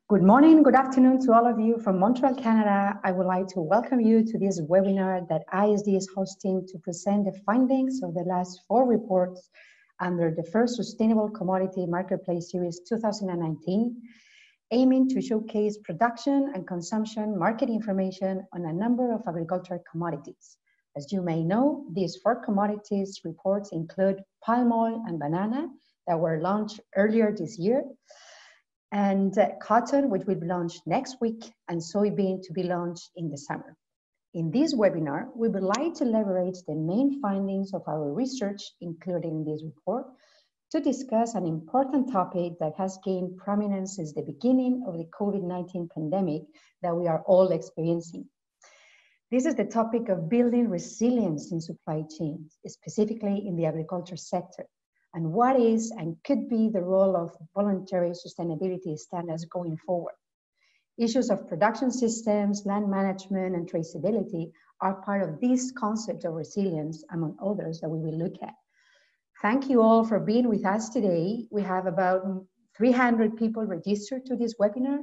Good morning, good afternoon to all of you from Montreal, Canada. I would like to welcome you to this webinar that IISD is hosting to present the findings of the last 4 reports under the first Sustainable Commodity Marketplace Series 2019, aiming to showcase production and consumption market information on a number of agricultural commodities. As you may know, these 4 commodities reports include palm oil and banana that were launched earlier this year, and cotton, which will be launched next week, and soybean to be launched in the summer. In this webinar, we would like to leverage the main findings of our research included in this report to discuss an important topic that has gained prominence since the beginning of the COVID-19 pandemic that we are all experiencing. This is the topic of building resilience in supply chains, specifically in the agriculture sector, and what is and could be the role of voluntary sustainability standards going forward. Issues of production systems, land management, and traceability are part of this concept of resilience, among others that we will look at. Thank you all for being with us today. We have about 300 people registered to this webinar,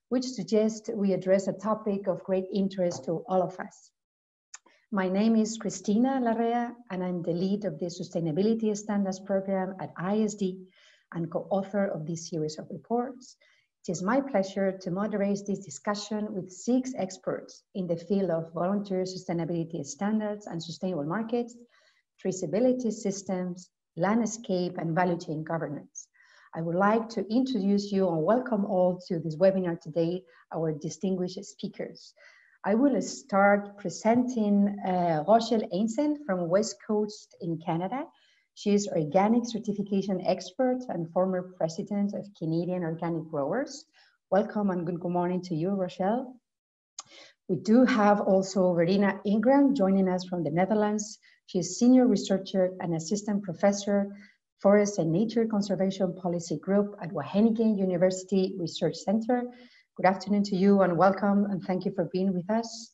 which suggests we address a topic of great interest to all of us. My name is Cristina Larrea, and I'm the lead of the Sustainability Standards Program at IISD and co-author of this series of reports. It is my pleasure to moderate this discussion with 6 experts in the field of voluntary sustainability standards and sustainable markets, traceability systems, landscape, and value chain governance. I would like to introduce you and welcome all to this webinar today, our distinguished speakers. I will start presenting Rochelle Einsen from West Coast in Canada. She is organic certification expert and former president of Canadian Organic Growers. Welcome and good morning to you, Rochelle. We do have also Verena Ingram joining us from the Netherlands. She is senior researcher and assistant professor, Forest and Nature Conservation Policy Group at Wageningen University Research Center. Good afternoon to you and welcome, and thank you for being with us.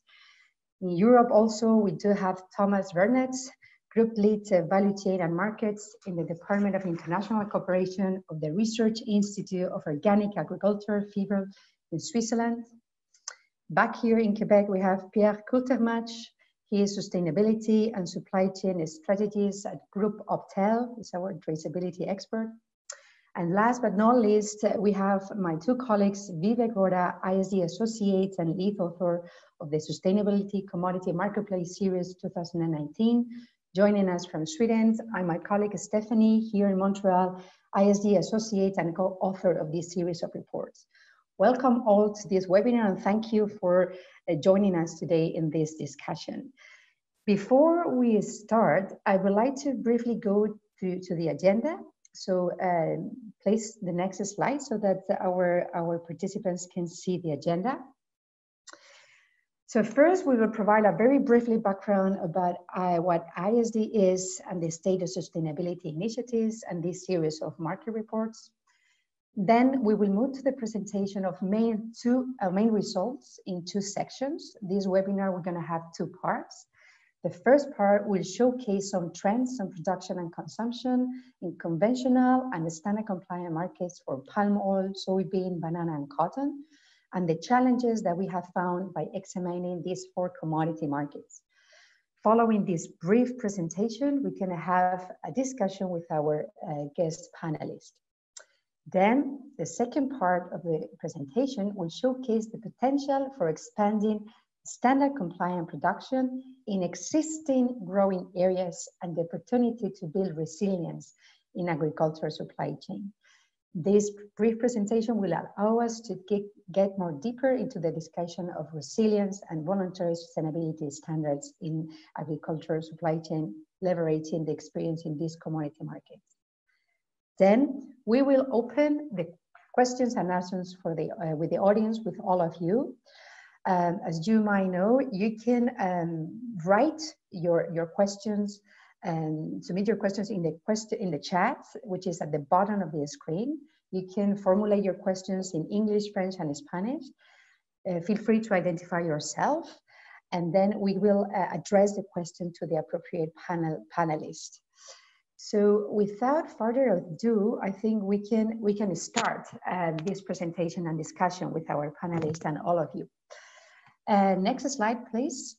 In Europe also, we do have Thomas Vernetz, Group Lead Value Chain and Markets in the Department of International Cooperation of the Research Institute of Organic Agriculture, FIBRE, in Switzerland. Back here in Quebec, we have Pierre Coultermach. He is Sustainability and Supply Chain Strategies at Group Optel. He's our traceability expert. And last but not least, we have my 2 colleagues, Vivek Gowda, IISD Associate and lead author of the Sustainability Commodity Marketplace Series 2019, joining us from Sweden. I'm my colleague Stephanie here in Montreal, IISD Associate and co-author of this series of reports. Welcome all to this webinar and thank you for joining us today in this discussion. Before we start, I would like to briefly go to the agenda. So please the next slide so that our participants can see the agenda. So first we will provide a very briefly background about what IISD is and the state of sustainability initiatives and this series of market reports. Then we will move to the presentation of main results in 2 sections. This webinar we're going to have 2 parts. The first part will showcase some trends on production and consumption in conventional and standard compliant markets for palm oil, soybean, banana, and cotton, and the challenges that we have found by examining these 4 commodity markets. Following this brief presentation, we can have a discussion with our guest panelists. Then the second part of the presentation will showcase the potential for expanding standard compliant production in existing growing areas and the opportunity to build resilience in agricultural supply chain. This brief presentation will allow us to get more deeper into the discussion of resilience and voluntary sustainability standards in agricultural supply chain, leveraging the experience in these commodity markets. Then we will open the questions and answers for with the audience, with all of you. As you might know, you can write your questions and submit your questions in the chat, which is at the bottom of the screen. You can formulate your questions in English, French, and Spanish. Feel free to identify yourself, and then we will address the question to the appropriate panelist. So without further ado, I think we can start this presentation and discussion with our panelists and all of you. Next slide, please.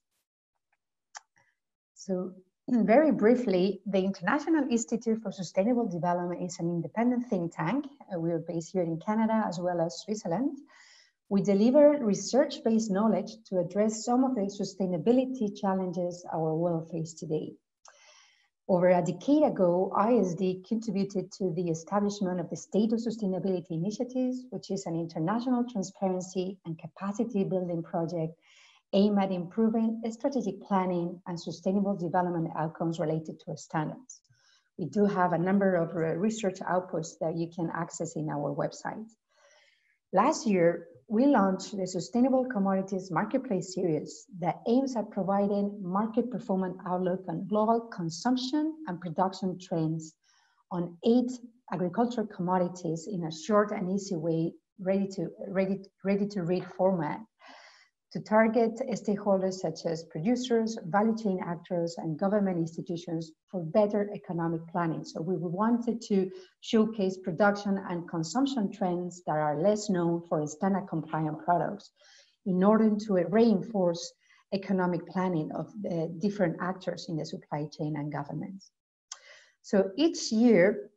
So very briefly, the International Institute for Sustainable Development is an independent think tank. We're based here in Canada as well as Switzerland. We deliver research-based knowledge to address some of the sustainability challenges our world faces today. Over a decade ago, IISD contributed to the establishment of the State of Sustainability Initiatives, which is an international transparency and capacity building project aimed at improving strategic planning and sustainable development outcomes related to standards. We do have a number of research outputs that you can access in our website. Last year, we launched the Sustainable Commodities Marketplace series that aims at providing market performance outlook on global consumption and production trends on 8 agricultural commodities in a short and easy way, ready to read format, to target stakeholders such as producers, value chain actors, and government institutions for better economic planning. So we wanted to showcase production and consumption trends that are less known for standard compliant products in order to reinforce economic planning of the different actors in the supply chain and governments. So each year,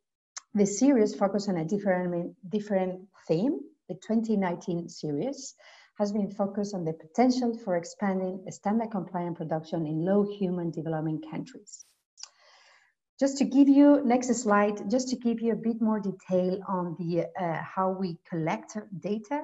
the series focuses on a different theme. The 2019 series has been focused on the potential for expanding standard compliant production in low human development countries. Just to give you, next slide, just to give you a bit more detail on the how we collect data.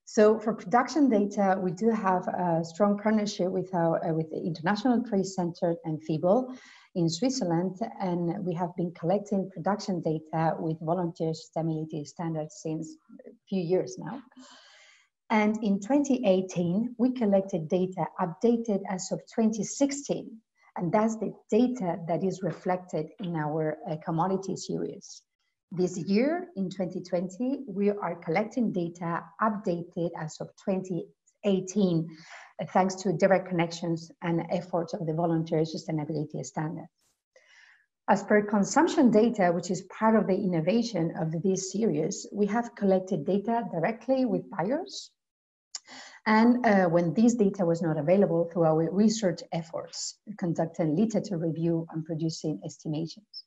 So for production data, we do have a strong partnership with the International Trade Center and FIBO in Switzerland, and we have been collecting production data with voluntary sustainability standards since a few years now. And in 2018, we collected data updated as of 2016. And that's the data that is reflected in our commodity series. This year, in 2020, we are collecting data updated as of 2018, thanks to direct connections and efforts of the voluntary sustainability standards. As per consumption data, which is part of the innovation of this series, we have collected data directly with buyers. And when this data was not available, through our research efforts, conducting literature review and producing estimations.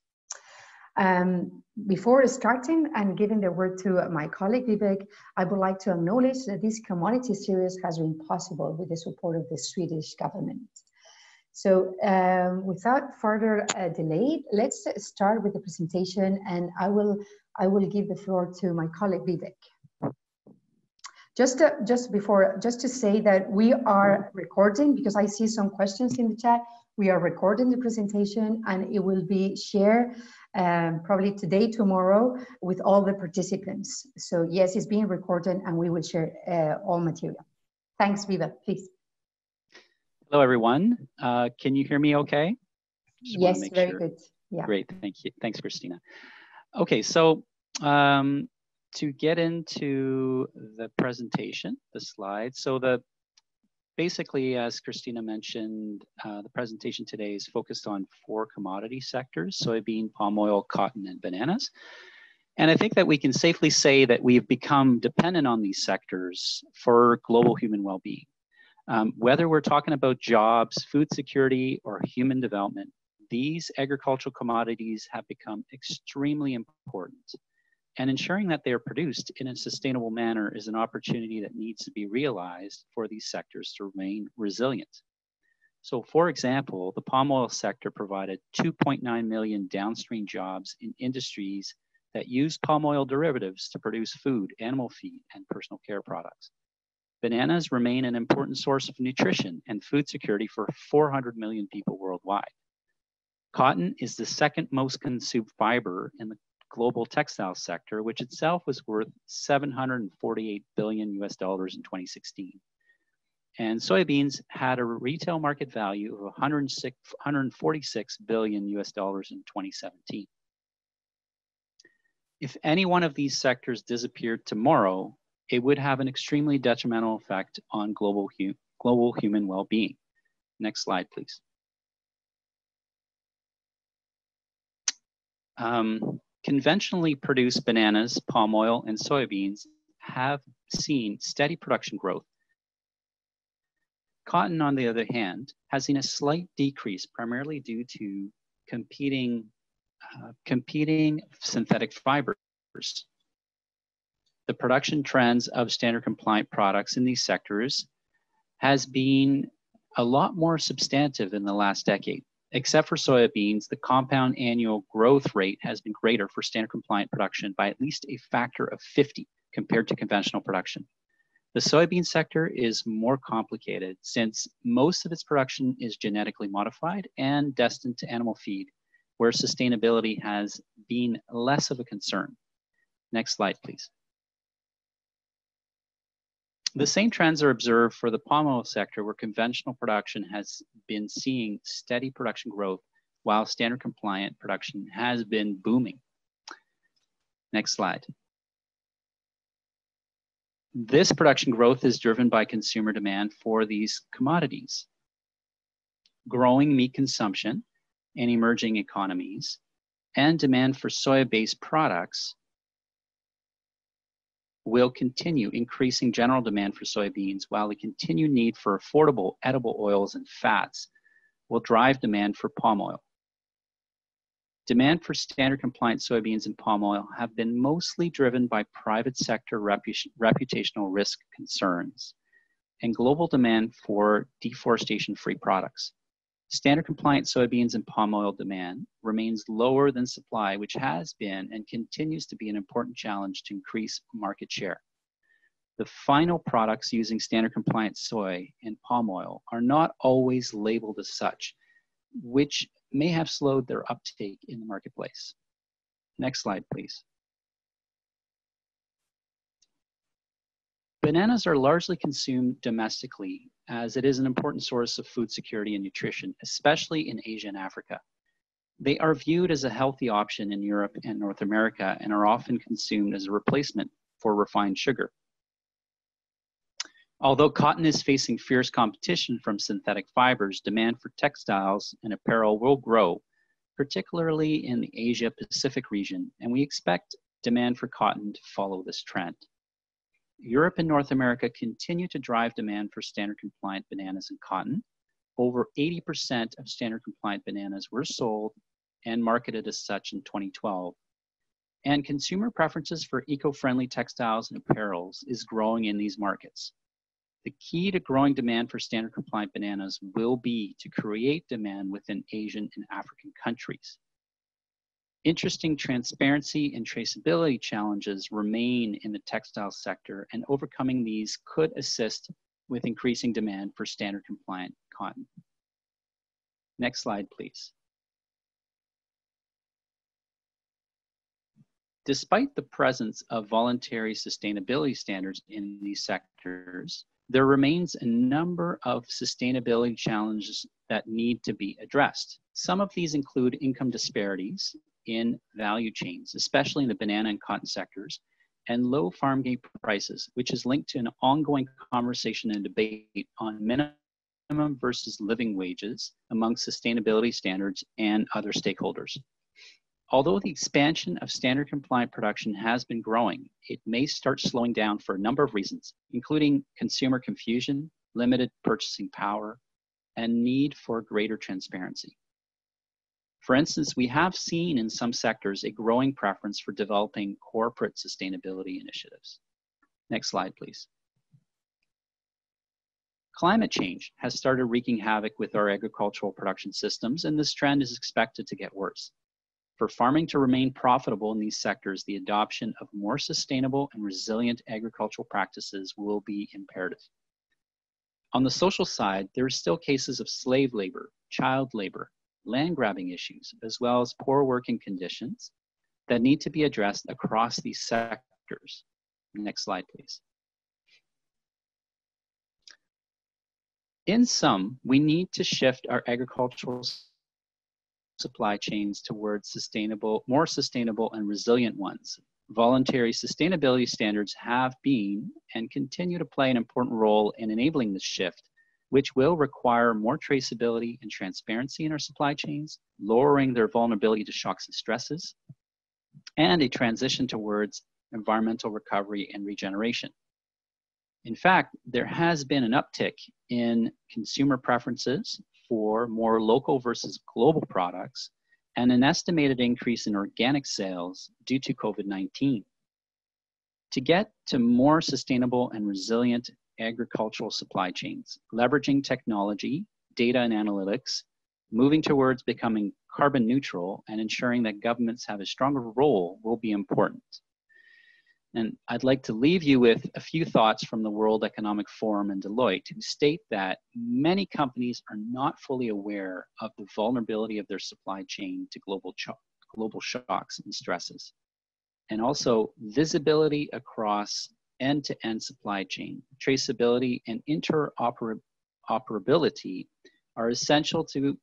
Before starting and giving the word to my colleague Vivek, I would like to acknowledge that this commodity series has been possible with the support of the Swedish government. So without further delay, let's start with the presentation, and I will give the floor to my colleague Vivek. Just to say that we are recording, because I see some questions in the chat. We are recording the presentation, and it will be shared probably today, tomorrow, with all the participants. So yes, it's being recorded, and we will share all material. Thanks, Viva, please. Hello, everyone. Can you hear me okay? Yes, very good. Yeah. Great, thank you. Thanks, Christina. Okay, so to get into the presentation, the slides. So basically, as Christina mentioned, the presentation today is focused on 4 commodity sectors: soybean, palm oil, cotton, and bananas. And I think that we can safely say that we've become dependent on these sectors for global human well-being. Whether we're talking about jobs, food security, or human development, these agricultural commodities have become extremely important. And ensuring that they are produced in a sustainable manner is an opportunity that needs to be realized for these sectors to remain resilient. So for example, the palm oil sector provided 2.9 million downstream jobs in industries that use palm oil derivatives to produce food, animal feed, and personal care products. Bananas remain an important source of nutrition and food security for 400 million people worldwide. Cotton is the second most consumed fiber in the global textile sector, which itself was worth $748 billion in 2016. And soybeans had a retail market value of $146 billion in 2017. If any one of these sectors disappeared tomorrow, it would have an extremely detrimental effect on global human well-being. Next slide, please. conventionally produced bananas, palm oil, and soybeans have seen steady production growth. Cotton, on the other hand, has seen a slight decrease, primarily due to competing synthetic fibers. The production trends of standard compliant products in these sectors has been a lot more substantive in the last decade. Except for soybeans, the compound annual growth rate has been greater for standard compliant production by at least a factor of 50 compared to conventional production. The soybean sector is more complicated since most of its production is genetically modified and destined to animal feed, where sustainability has been less of a concern. Next slide, please. The same trends are observed for the palm oil sector, where conventional production has been seeing steady production growth, while standard compliant production has been booming. Next slide. This production growth is driven by consumer demand for these commodities, growing meat consumption in emerging economies, and demand for soya-based products will continue increasing general demand for soybeans, while the continued need for affordable edible oils and fats will drive demand for palm oil. Demand for standard compliant soybeans and palm oil have been mostly driven by private sector reputational risk concerns and global demand for deforestation-free products. Standard compliant soybeans and palm oil demand remains lower than supply, which has been and continues to be an important challenge to increase market share. The final products using standard compliant soy and palm oil are not always labeled as such, which may have slowed their uptake in the marketplace. Next slide, please. Bananas are largely consumed domestically, as it is an important source of food security and nutrition, especially in Asia and Africa. They are viewed as a healthy option in Europe and North America and are often consumed as a replacement for refined sugar. Although cotton is facing fierce competition from synthetic fibers, demand for textiles and apparel will grow, particularly in the Asia-Pacific region, and we expect demand for cotton to follow this trend. Europe and North America continue to drive demand for standard compliant bananas and cotton. Over 80% of standard compliant bananas were sold and marketed as such in 2012. And consumer preferences for eco-friendly textiles and apparels is growing in these markets. The key to growing demand for standard compliant bananas will be to create demand within Asian and African countries. Interesting transparency and traceability challenges remain in the textile sector, and overcoming these could assist with increasing demand for standard compliant cotton. Next slide, please. Despite the presence of voluntary sustainability standards in these sectors, there remains a number of sustainability challenges that need to be addressed. Some of these include income disparities in value chains, especially in the banana and cotton sectors, and low farm gate prices, which is linked to an ongoing conversation and debate on minimum versus living wages among sustainability standards and other stakeholders. Although the expansion of standard compliant production has been growing, it may start slowing down for a number of reasons, including consumer confusion, limited purchasing power, and need for greater transparency. For instance, we have seen in some sectors a growing preference for developing corporate sustainability initiatives. Next slide, please. Climate change has started wreaking havoc with our agricultural production systems, and this trend is expected to get worse. For farming to remain profitable in these sectors, the adoption of more sustainable and resilient agricultural practices will be imperative. On the social side, there are still cases of slave labor, child labor, land grabbing issues, as well as poor working conditions that need to be addressed across these sectors. Next slide, please. In sum, we need to shift our agricultural supply chains towards more sustainable and resilient ones. Voluntary sustainability standards have been and continue to play an important role in enabling this shift, which will require more traceability and transparency in our supply chains, lowering their vulnerability to shocks and stresses, and a transition towards environmental recovery and regeneration. In fact, there has been an uptick in consumer preferences for more local versus global products and an estimated increase in organic sales due to COVID-19. To get to more sustainable and resilient agricultural supply chains, leveraging technology, data and analytics, moving towards becoming carbon neutral, and ensuring that governments have a stronger role will be important. And I'd like to leave you with a few thoughts from the World Economic Forum and Deloitte, who state that many companies are not fully aware of the vulnerability of their supply chain to global shocks and stresses. And also visibility across end-to-end supply chain, traceability and interoperability are essential to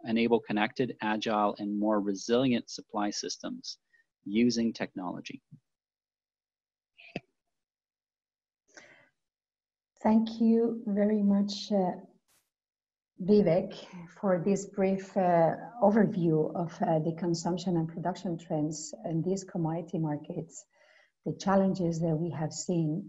enable connected, agile, and more resilient supply systems using technology. Thank you very much, Vivek, for this brief overview of the consumption and production trends in these commodity markets, the challenges that we have seen,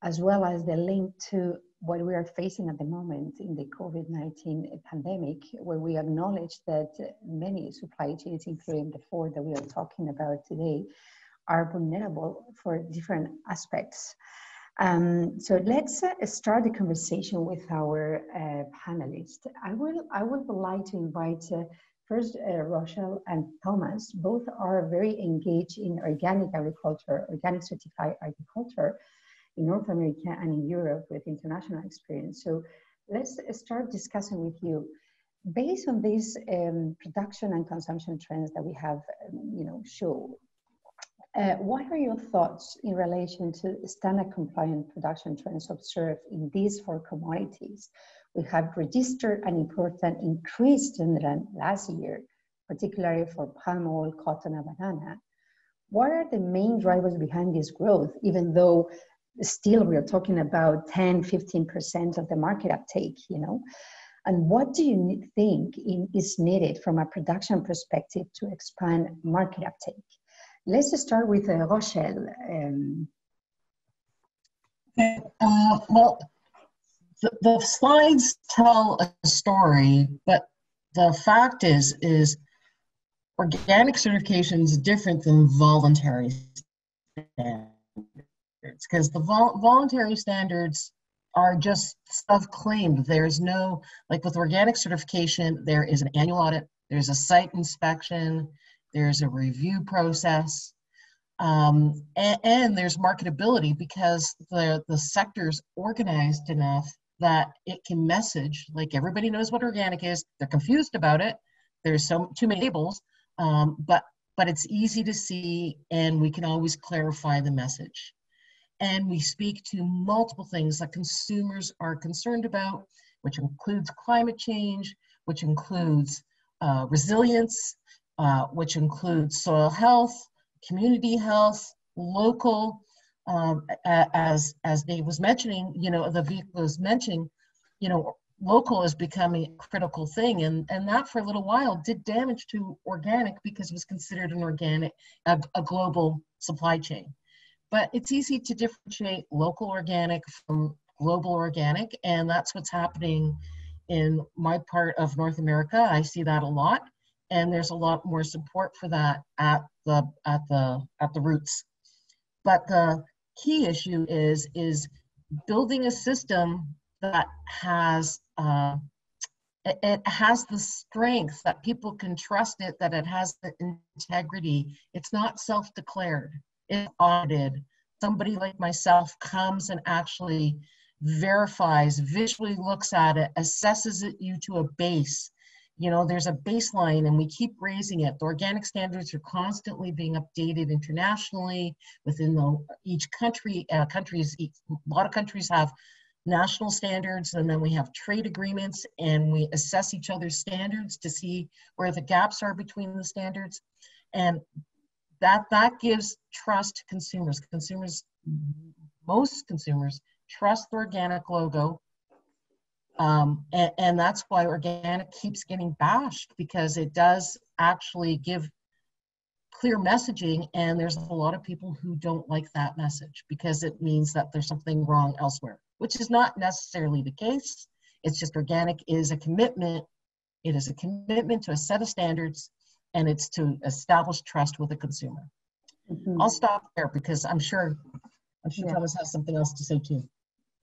as well as the link to what we are facing at the moment in the COVID-19 pandemic, where we acknowledge that many supply chains, including the four that we are talking about today, are vulnerable for different aspects. So let's start the conversation with our panelists. I would like to invite first Rochelle and Thomas. Both are very engaged in organic agriculture, organic certified agriculture in North America and in Europe with international experience. So let's start discussing with you. Based on these production and consumption trends that we have show, what are your thoughts in relation to standard compliant production trends observed in these four commodities? We have registered an important increase than last year, particularly for palm oil, cotton, and banana. What are the main drivers behind this growth, even though still we're talking about 10–15% of the market uptake, And what do you think is needed from a production perspective to expand market uptake? Let's start with Rochelle. Well, the slides tell a story, but the fact is organic certification is different than voluntary standards, because the voluntary standards are just self-claimed. There's no, like with organic certification, there is an annual audit, there's a site inspection, there's a review process, and there's marketability, because the sector's organized enough that it can message, like everybody knows what organic is, they're confused about it, there's too many labels, but it's easy to see, and we can always clarify the message. And we speak to multiple things that consumers are concerned about, which includes climate change, which includes resilience, which includes soil health, community health, local, as Dave was mentioning, Vivek was mentioning, local is becoming a critical thing, and that for a little while did damage to organic because it was considered a global supply chain. But it's easy to differentiate local organic from global organic, and that's what's happening in my part of North America. I see that a lot, and there's a lot more support for that at the roots. But the key issue is building a system that has it has the strength, that people can trust it, that it has the integrity. It's not self-declared. It's audited. Somebody like myself comes and actually verifies, visually looks at it, assesses it you to a base. There's a baseline, and we keep raising it. The organic standards are constantly being updated internationally within each country. A lot of countries have national standards, and then we have trade agreements, and we assess each other's standards to see where the gaps are between the standards. And that gives trust to consumers. Most consumers trust the organic logo, And that's why organic keeps getting bashed, because it does actually give clear messaging, and there's a lot of people who don't like that message because it means that there's something wrong elsewhere, which is not necessarily the case. It's just organic is a commitment. It is a commitment to a set of standards, and it's to establish trust with the consumer. I'll stop there because I'm sure Thomas has something else to say too.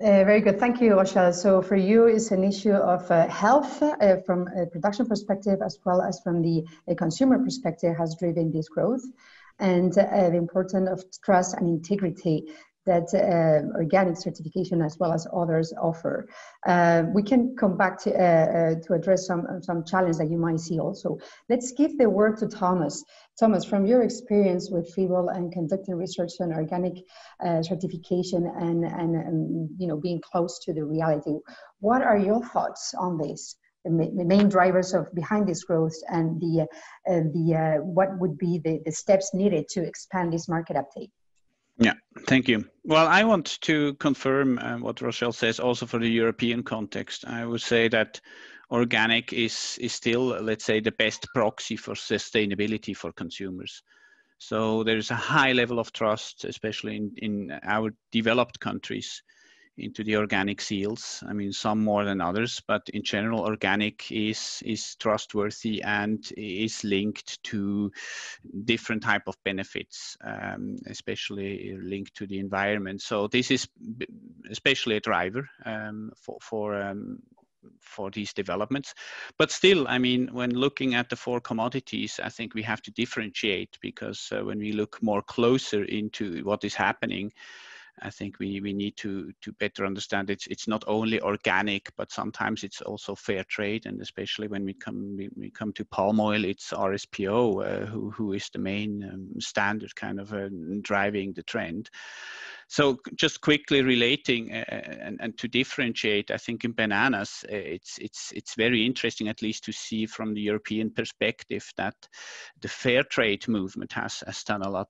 Very good, thank you, Rochelle. So for you, it's an issue of health from a production perspective, as well as from the consumer perspective, has driven this growth, and the importance of trust and integrity that organic certification, as well as others, offer. We can come back to address some challenges that you might see also. Let's give the word to Thomas. Thomas, from your experience with FIBOL and conducting research on organic certification and you know, being close to the reality, what are your thoughts on this? The main drivers behind this growth, and what would be the steps needed to expand this market uptake? Yeah, thank you. Well, I want to confirm what Rochelle says also for the European context. I would say that organic is still, let's say, the best proxy for sustainability for consumers. So there's a high level of trust, especially in our developed countries, into the organic seals. I mean, some more than others, but in general, organic is trustworthy and is linked to different type of benefits, especially linked to the environment. So this is especially a driver for these developments. But still, I mean, when looking at the 4 commodities, I think we have to differentiate, because when we look more closer into what is happening, I think we need to better understand it's not only organic, but sometimes it's also fair trade, and especially when we come to palm oil, it's RSPO who is the main standard kind of driving the trend. So just quickly relating and to differentiate, I think in bananas, it's very interesting, at least to see from the European perspective, that the fair trade movement has done a lot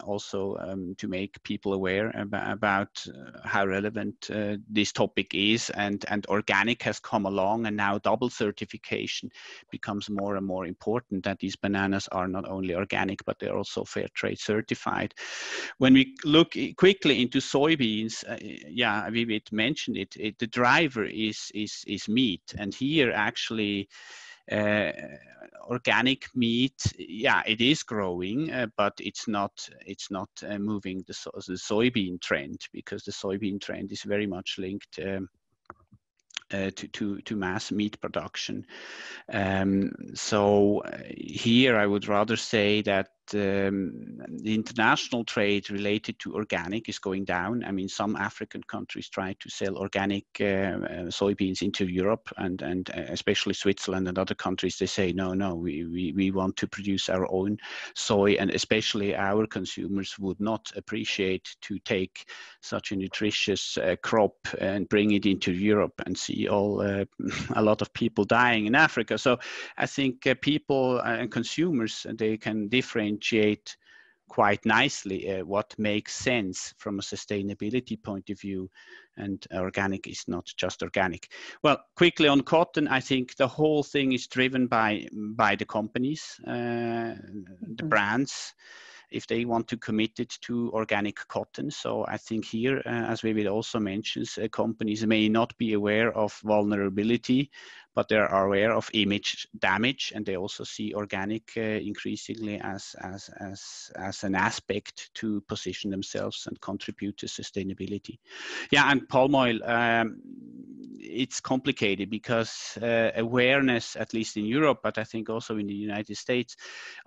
also to make people aware about how relevant this topic is, and organic has come along, and now double certification becomes more and more important, that these bananas are not only organic, but they're also fair trade certified. When we look quickly into soybeans, yeah, we mentioned it. The driver is meat, and here actually organic meat, yeah, it is growing, but it's not moving the soybean trend, because the soybean trend is very much linked to mass meat production. So here I would rather say that the international trade related to organic is going down. I mean, some African countries try to sell organic soybeans into Europe, and especially Switzerland and other countries, they say, no, we want to produce our own soy, and especially our consumers would not appreciate to take such a nutritious crop and bring it into Europe and see a lot of people dying in Africa. So I think people and consumers, they can differentiate quite nicely what makes sense from a sustainability point of view, and organic is not just organic. Well, quickly on cotton, I think the whole thing is driven by the companies, the brands, if they want to commit it to organic cotton. So I think here, as Vivid also mentions, companies may not be aware of vulnerability, but they are aware of image damage, and they also see organic increasingly as an aspect to position themselves and contribute to sustainability. Yeah, and palm oil, it's complicated because awareness, at least in Europe, but I think also in the United States,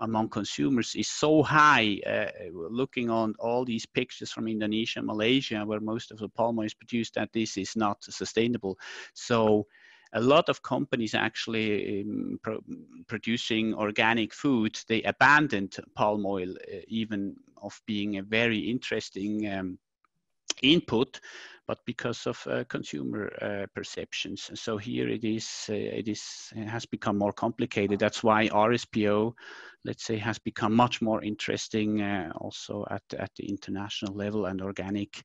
among consumers is so high. Looking on all these pictures from Indonesia, Malaysia, where most of the palm oil is produced, that this is not sustainable. So a lot of companies actually producing organic food, they abandoned palm oil, even of being a very interesting input, but because of consumer perceptions. So here it has become more complicated. That's why RSPO, let's say, has become much more interesting also at the international level, and organic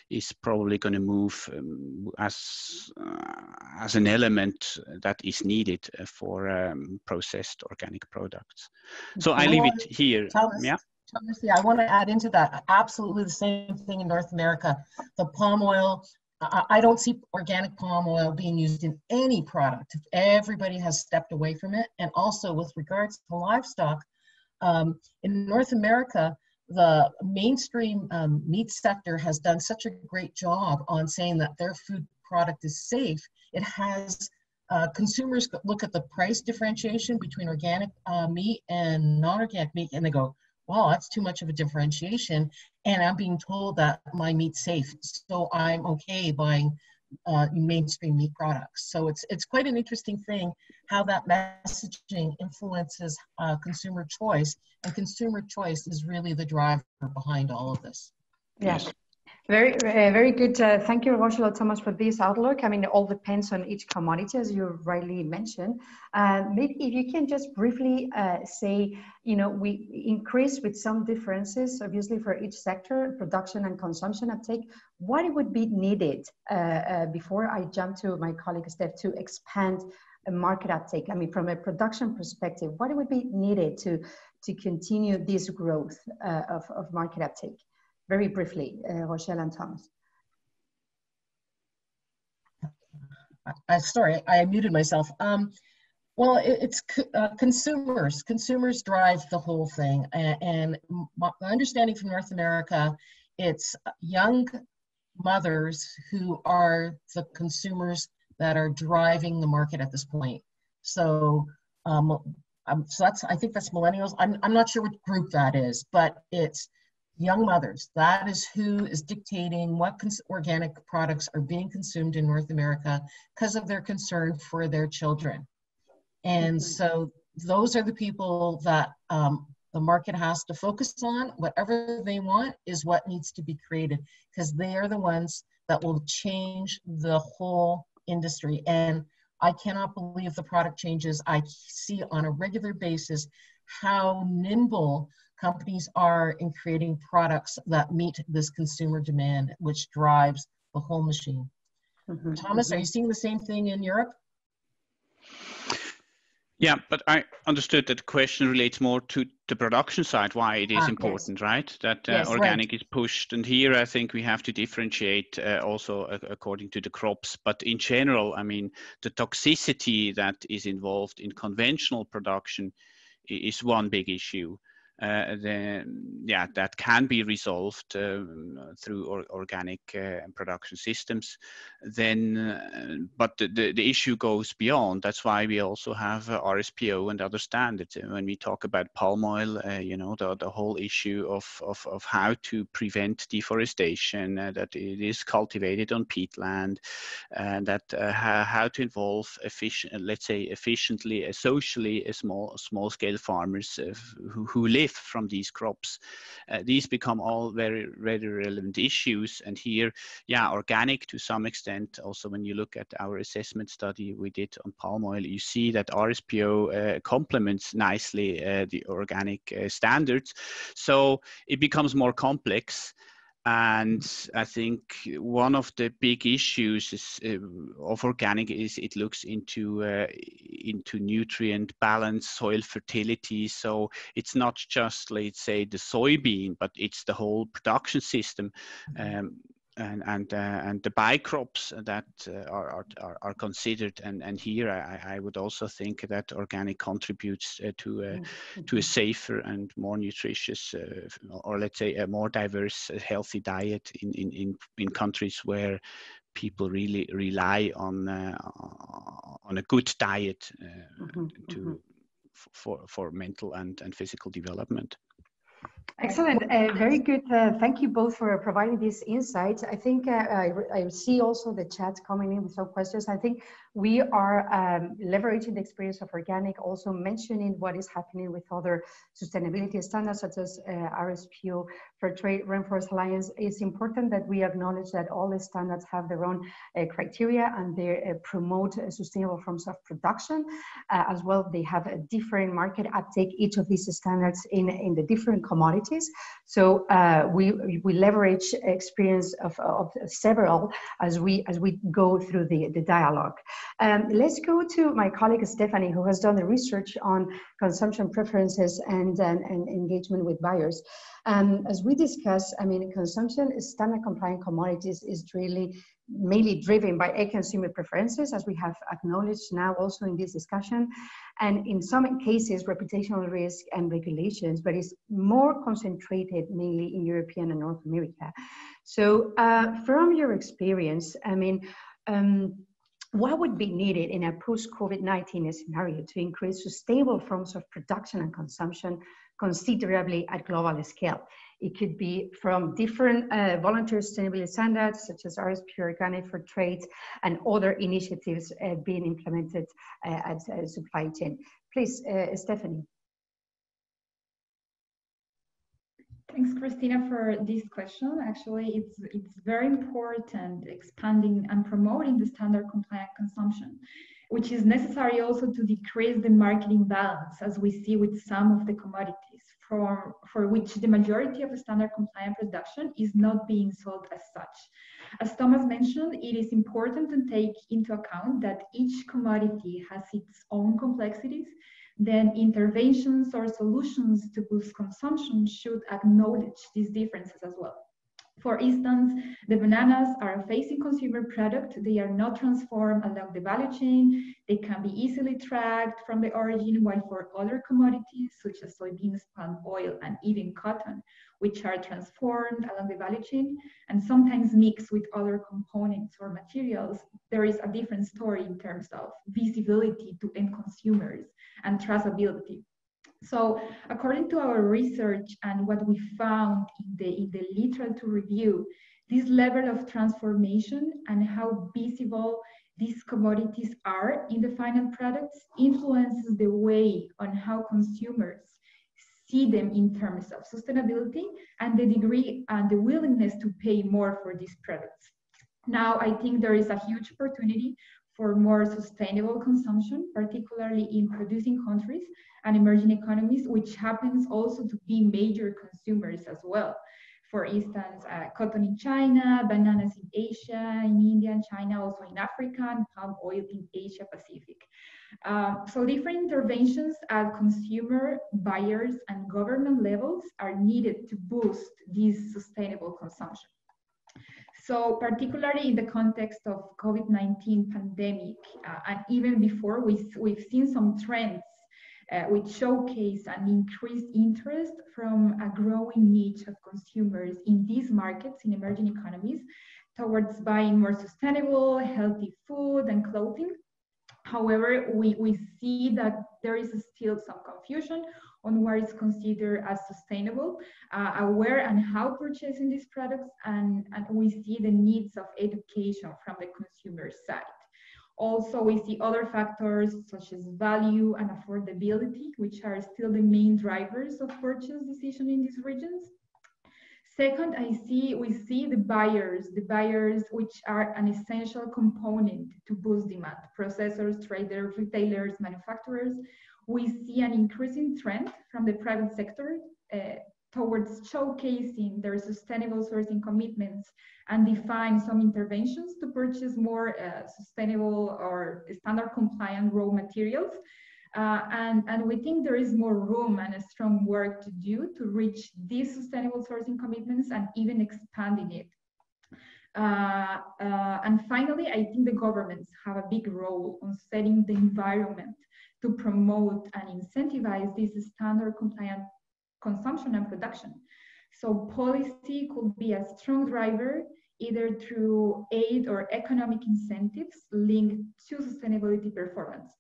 is probably going to move as an element that is needed for processed organic products. So I leave it here. Yeah. Thomas, yeah, I want to add into that. Absolutely the same thing in North America. The palm oil, I don't see organic palm oil being used in any product. Everybody has stepped away from it. And also with regards to livestock, in North America, the mainstream meat sector has done such a great job on saying that their food product is safe. It has consumers look at the price differentiation between organic meat and non-organic meat, and they go, wow, that's too much of a differentiation, and I'm being told that my meat's safe, so I'm okay buying mainstream meat products. So it's quite an interesting thing how that messaging influences consumer choice, and consumer choice is really the driver behind all of this. Yes. Very good. Thank you, Rochelle, Thomas, for this outlook. I mean, it all depends on each commodity, as you rightly mentioned. Maybe if you can just briefly say, you know, we increase with some differences, obviously, for each sector, production and consumption uptake. What would be needed before I jump to my colleague Steph to expand a market uptake? I mean, from a production perspective, what would be needed to continue this growth of market uptake? Very briefly, Rochelle and Thomas. Sorry, I muted myself. Well, it's consumers. Consumers drive the whole thing. And my understanding from North America, it's young mothers who are the consumers that are driving the market at this point. So, so that's, I think that's millennials. I'm not sure what group that is, but it's young mothers. That is who is dictating what organic products are being consumed in North America because of their concern for their children. And so those are the people that the market has to focus on. Whatever they want is what needs to be created, because they are the ones that will change the whole industry. And I cannot believe the product changes. I see on a regular basis how nimble companies are in creating products that meet this consumer demand, which drives the whole machine. Thomas, are you seeing the same thing in Europe? Yeah, but I understood that the question relates more to the production side, why it is important, right? That organic is pushed. And here I think we have to differentiate also according to the crops. But in general, I mean, the toxicity that is involved in conventional production is one big issue. That can be resolved through organic production systems. Then, but the issue goes beyond. That's why we also have RSPO and other standards. When we talk about palm oil, you know, the whole issue of how to prevent deforestation, that it is cultivated on peatland, and that how to involve efficiently, socially, small scale farmers who live from these crops. These become all very relevant issues. And here, organic to some extent, also when you look at our assessment study we did on palm oil, you see that RSPO complements nicely the organic standards. So it becomes more complex. And I think one of the big issues of organic is it looks into nutrient balance, soil fertility. So it's not just, let's say, the soybean, but it's the whole production system. And the bycrops that are considered, and here I would also think that organic contributes to a safer and more nutritious, or let's say a more diverse, healthy diet in countries where people really rely on a good diet for mental and physical development. Excellent, very good. Thank you both for providing these insights. I think I see also the chat coming in with some questions. I think we are leveraging the experience of organic, also mentioning what is happening with other sustainability standards such as RSPO, Fair Trade, Rainforest Alliance. It's important that we acknowledge that all the standards have their own criteria and they promote sustainable forms of production. As well, they have a different market uptake, each of these standards in the different commodities. So we leverage experience of several as we go through the dialogue. Let's go to my colleague Stephanie, who has done the research on consumption preferences and engagement with buyers. As we discussed, I mean, consumption standard compliant commodities is really mainly driven by consumer preferences, as we have acknowledged now also in this discussion, and in some cases reputational risk and regulations, but it's more concentrated mainly in European and North America. So from your experience, I mean, what would be needed in a post-COVID-19 scenario to increase sustainable forms of production and consumption considerably at global scale? It could be from different voluntary sustainability standards, such as RSP, organic, for trade, and other initiatives being implemented at supply chain. Please, Stephanie. Thanks, Christina, for this question. Actually, it's very important expanding and promoting the standard compliant consumption, which is necessary also to decrease the market imbalance, as we see with some of the commodities, for which the majority of the standard compliant production is not being sold as such. As Thomas mentioned, it is important to take into account that each commodity has its own complexities. Then interventions or solutions to boost consumption should acknowledge these differences as well. For instance, the bananas are a facing consumer product. They are not transformed along the value chain. They can be easily tracked from the origin, while for other commodities, such as soybeans, palm oil, and even cotton, which are transformed along the value chain and sometimes mixed with other components or materials, there is a different story in terms of visibility to end consumers and traceability. So according to our research and what we found in the literature review, this level of transformation and how visible these commodities are in the final products influences the way on how consumers see them in terms of sustainability and the degree and the willingness to pay more for these products. Now, I think there is a huge opportunity for more sustainable consumption, particularly in producing countries and emerging economies, which happens also to be major consumers as well. For instance, cotton in China, bananas in Asia, in India and China, also in Africa, and palm oil in Asia Pacific. So different interventions at consumer, buyers, and government levels are needed to boost this sustainable consumption. So particularly in the context of COVID-19 pandemic, and even before, we've seen some trends which showcase an increased interest from a growing niche of consumers in these markets, in emerging economies, towards buying more sustainable, healthy food and clothing. However, we see that there is still some confusion on what is considered as sustainable, where and how purchasing these products, and we see the needs of education from the consumer side. Also, we see other factors such as value and affordability, which are still the main drivers of purchase decision in these regions. Second, we see the buyers, which are an essential component to boost demand. Processors, traders, retailers, manufacturers. We see an increasing trend from the private sector towards showcasing their sustainable sourcing commitments and define some interventions to purchase more sustainable or standard compliant raw materials. And we think there is more room and a strong work to do to reach these sustainable sourcing commitments and even expanding it. And finally, I think the governments have a big role on setting the environment to promote and incentivize this standard compliant consumption and production. So policy could be a strong driver, either through aid or economic incentives linked to sustainability performance.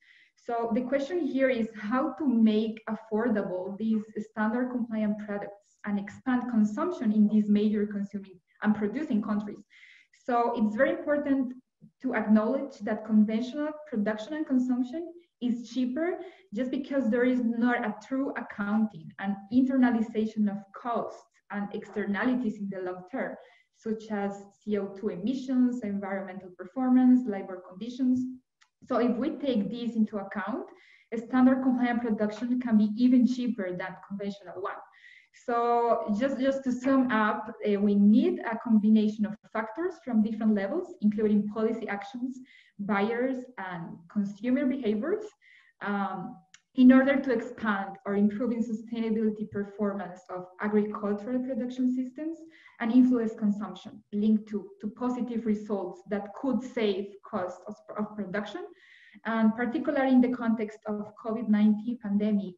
So the question here is how to make affordable these standard compliant products and expand consumption in these major consuming and producing countries. So it's very important to acknowledge that conventional production and consumption is cheaper just because there is not a true accounting and internalization of costs and externalities in the long term, such as CO2 emissions, environmental performance, labor conditions. So if we take these into account, a standard compliant production can be even cheaper than conventional one. So just to sum up, we need a combination of factors from different levels, including policy actions, buyers, and consumer behaviors, in order to expand or improving sustainability performance of agricultural production systems and influence consumption linked to positive results that could save costs of production. And particularly in the context of COVID-19 pandemic,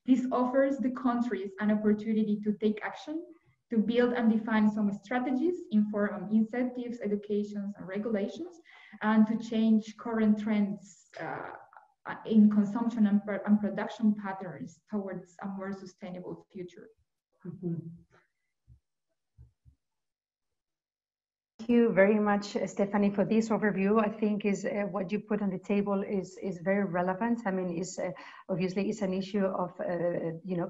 this offers the countries an opportunity to take action, to build and define some strategies in form of incentives, educations, and regulations, and to change current trends in consumption and production patterns towards a more sustainable future. Mm-hmm. Thank you very much, Stephanie, for this overview. I think is what you put on the table is very relevant. I mean, is obviously it's an issue of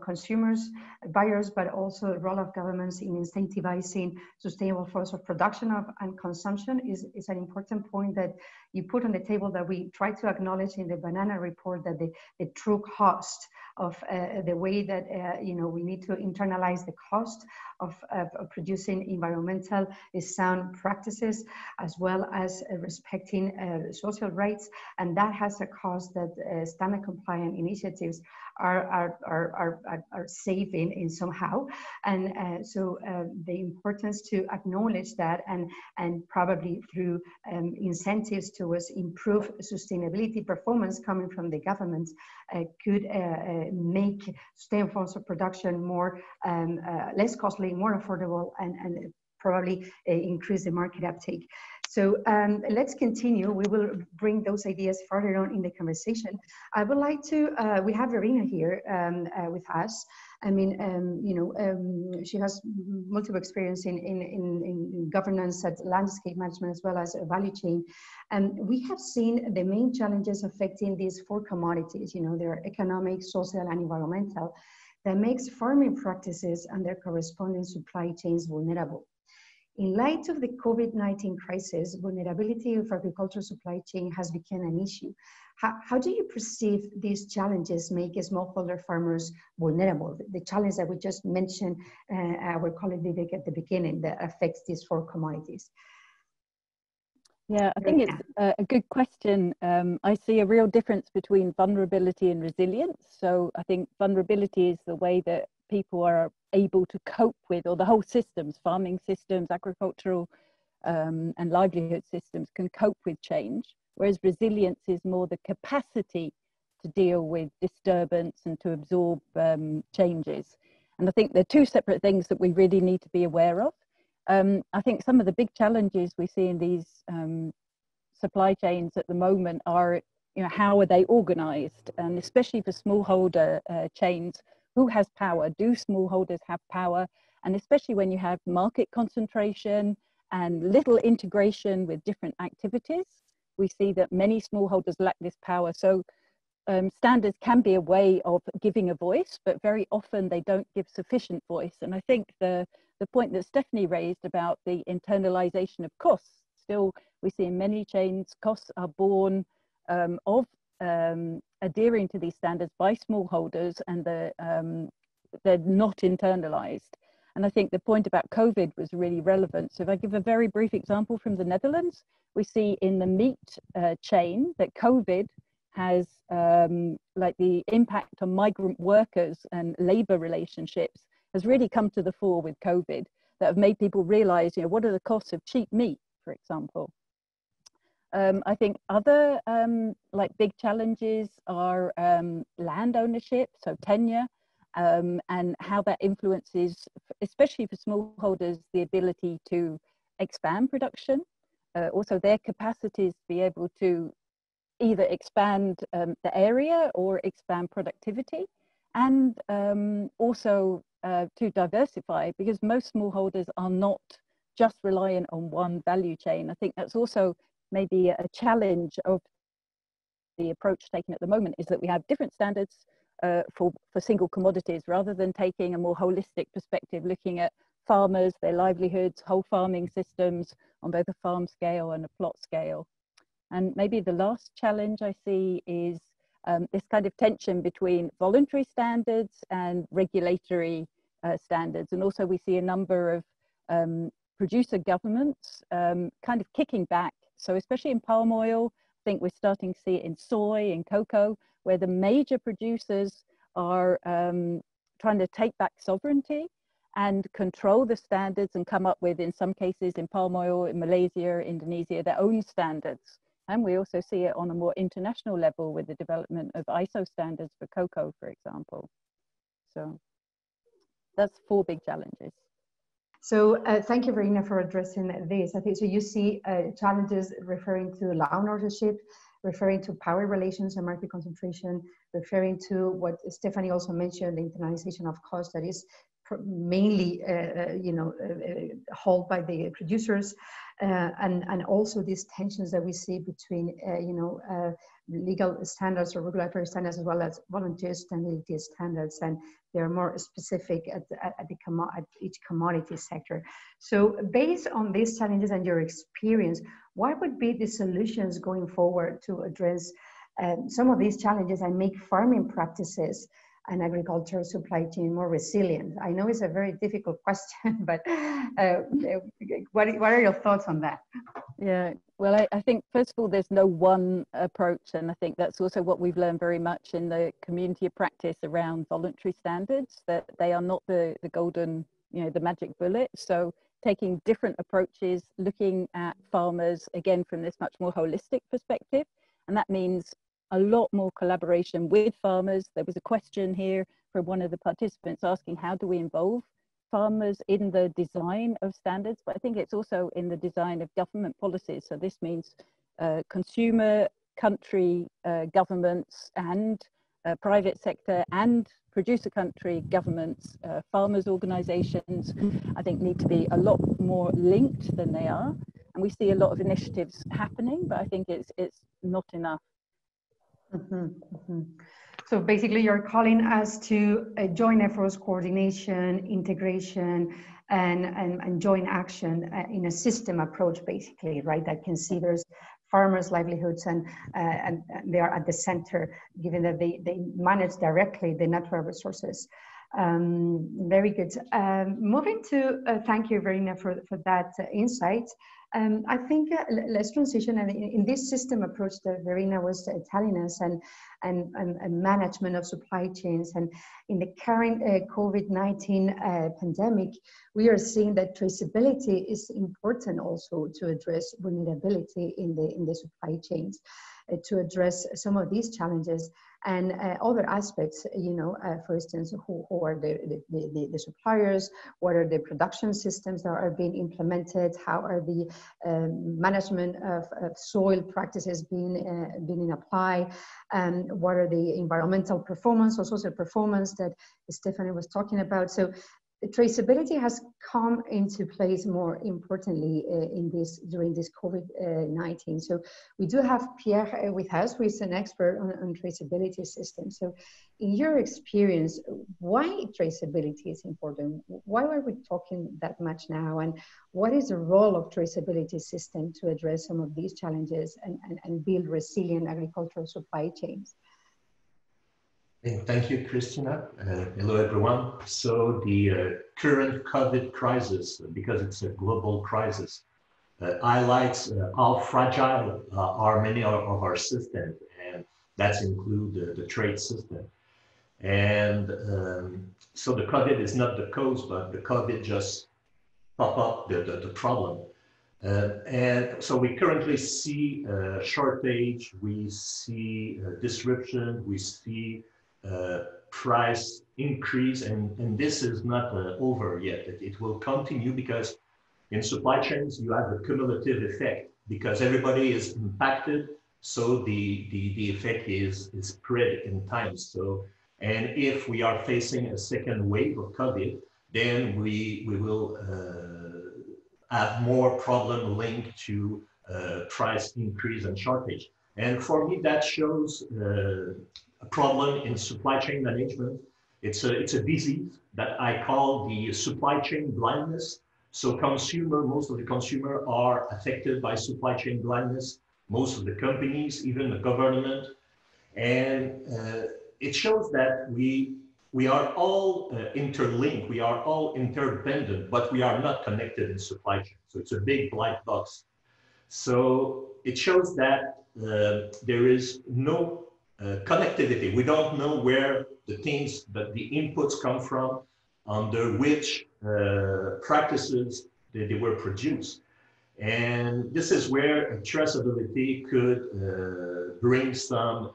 consumers, buyers, but also the role of governments in incentivizing sustainable forms of production and consumption is an important point that you put on the table that we try to acknowledge in the banana report, that the true cost of the way that we need to internalize the cost of producing environmental sound practices, as well as respecting social rights, and that has a cost that standard compliant initiatives are saving in somehow, and so the importance to acknowledge that and probably through incentives towards improve sustainability performance coming from the government could make sustainable forms of production more less costly, more affordable, and probably increase the market uptake. So let's continue. We will bring those ideas further on in the conversation. I would like to, we have Verena here with us. I mean, she has multiple experience in governance, at landscape management, as well as value chain. And we have seen the main challenges affecting these four commodities. They're economic, social, and environmental, that makes farming practices and their corresponding supply chains vulnerable. In light of the COVID-19 crisis, vulnerability of agricultural supply chain has become an issue. How do you perceive these challenges make smallholder farmers vulnerable? The challenge that we just mentioned, our colleague Vivek at the beginning, that affects these four commodities. Yeah, I think it's a good question. I see a real difference between vulnerability and resilience. So I think vulnerability is the way that people are able to cope with, or the whole systems, farming systems, agricultural and livelihood systems can cope with change, whereas resilience is more the capacity to deal with disturbance and to absorb changes. And I think they're two separate things that we really need to be aware of. I think some of the big challenges we see in these supply chains at the moment are, how are they organized? And especially for smallholder chains, who has power? Do smallholders have power? And especially when you have market concentration and little integration with different activities, we see that many smallholders lack this power. So standards can be a way of giving a voice, but very often they don't give sufficient voice. And I think the point that Stephanie raised about the internalization of costs, still we see in many chains, costs are borne of adhering to these standards by smallholders, and they're not internalized. And I think the point about COVID was really relevant. So if I give a very brief example from the Netherlands, we see in the meat chain that COVID has, like the impact on migrant workers and labor relationships has really come to the fore with COVID, that have made people realize, what are the costs of cheap meat, for example. I think other like big challenges are land ownership, so tenure, and how that influences, especially for smallholders, the ability to expand production, also their capacities to be able to either expand the area or expand productivity, and also to diversify, because most smallholders are not just reliant on one value chain. I think that's also maybe a challenge of the approach taken at the moment, is that we have different standards for single commodities, rather than taking a more holistic perspective, looking at farmers, their livelihoods, whole farming systems on both a farm scale and a plot scale. And maybe the last challenge I see is this kind of tension between voluntary standards and regulatory standards. And also we see a number of producer governments kind of kicking back. So especially in palm oil, I think we're starting to see it in soy and cocoa, where the major producers are trying to take back sovereignty and control the standards and come up with, in some cases in palm oil, in Malaysia, Indonesia, their own standards. And we also see it on a more international level with the development of ISO standards for cocoa, for example. So that's 4 big challenges. So thank you, Verena, for addressing this. I think so. You see challenges referring to land ownership, referring to power relations and market concentration, referring to what Stephanie also mentioned, the internalization of cost that is mainly, held by the producers, and also these tensions that we see between, legal standards or regulatory standards, as well as voluntary sustainability standards, and they're more specific at each commodity sector. So based on these challenges and your experience, what would be the solutions going forward to address some of these challenges and make farming practices and agricultural supply chain more resilient? I know it's a very difficult question, but what are your thoughts on that? Yeah, well, I think first of all, there's no one approach, and I think that's also what we've learned very much in the community of practice around voluntary standards, that they are not the golden, the magic bullet. So taking different approaches, looking at farmers, again, from this much more holistic perspective, and that means a lot more collaboration with farmers. There was a question here from one of the participants asking, how do we involve farmers in the design of standards? But I think it's also in the design of government policies. So this means consumer, country, governments, and private sector and producer country governments, farmers organizations, I think need to be a lot more linked than they are. And we see a lot of initiatives happening, but I think it's not enough. So basically you're calling us to joint efforts, coordination, integration, and joint action in a system approach, basically, right? That considers farmers' livelihoods and they are at the center, given that they manage directly the natural resources. Very good. Moving to, thank you, Verena, for that insight. I think let's transition in this system approach that Verena was telling us, and management of supply chains, and in the current COVID-19 pandemic, we are seeing that traceability is important also to address vulnerability in the supply chains, to address some of these challenges and other aspects, for instance, who are the suppliers, what are the production systems that are being implemented, how are the management of soil practices being applied, and what are the environmental performance or social performance that Stephanie was talking about. So traceability has come into place more importantly during this COVID-19. So we do have Pierre with us, who is an expert on traceability systems. So in your experience, why traceability is important? Why are we talking that much now? And what is the role of traceability system to address some of these challenges and build resilient agricultural supply chains? Thank you, Christina. Hello, everyone. So the current COVID crisis, because it's a global crisis, highlights how fragile are many of our systems, and that includes the trade system. And so the COVID is not the cause, but the COVID just pop up the problem. And so we currently see shortage, we see disruption, we see price increase, and this is not over yet. It will continue, because in supply chains you have a cumulative effect, because everybody is impacted. So the effect is spread in time. So, and if we are facing a second wave of COVID, then we will have more problem linked to price increase and shortage. And for me, that shows a problem in supply chain management. It's a disease that I call the supply chain blindness. So most of the consumer are affected by supply chain blindness, most of the companies, even the government. And it shows that we are all interlinked, we are all interdependent, but we are not connected in supply chain. So it's a big black box. So it shows that there is no connectivity. We don't know where the things, that the inputs come from, under which practices they were produced. And this is where traceability could bring some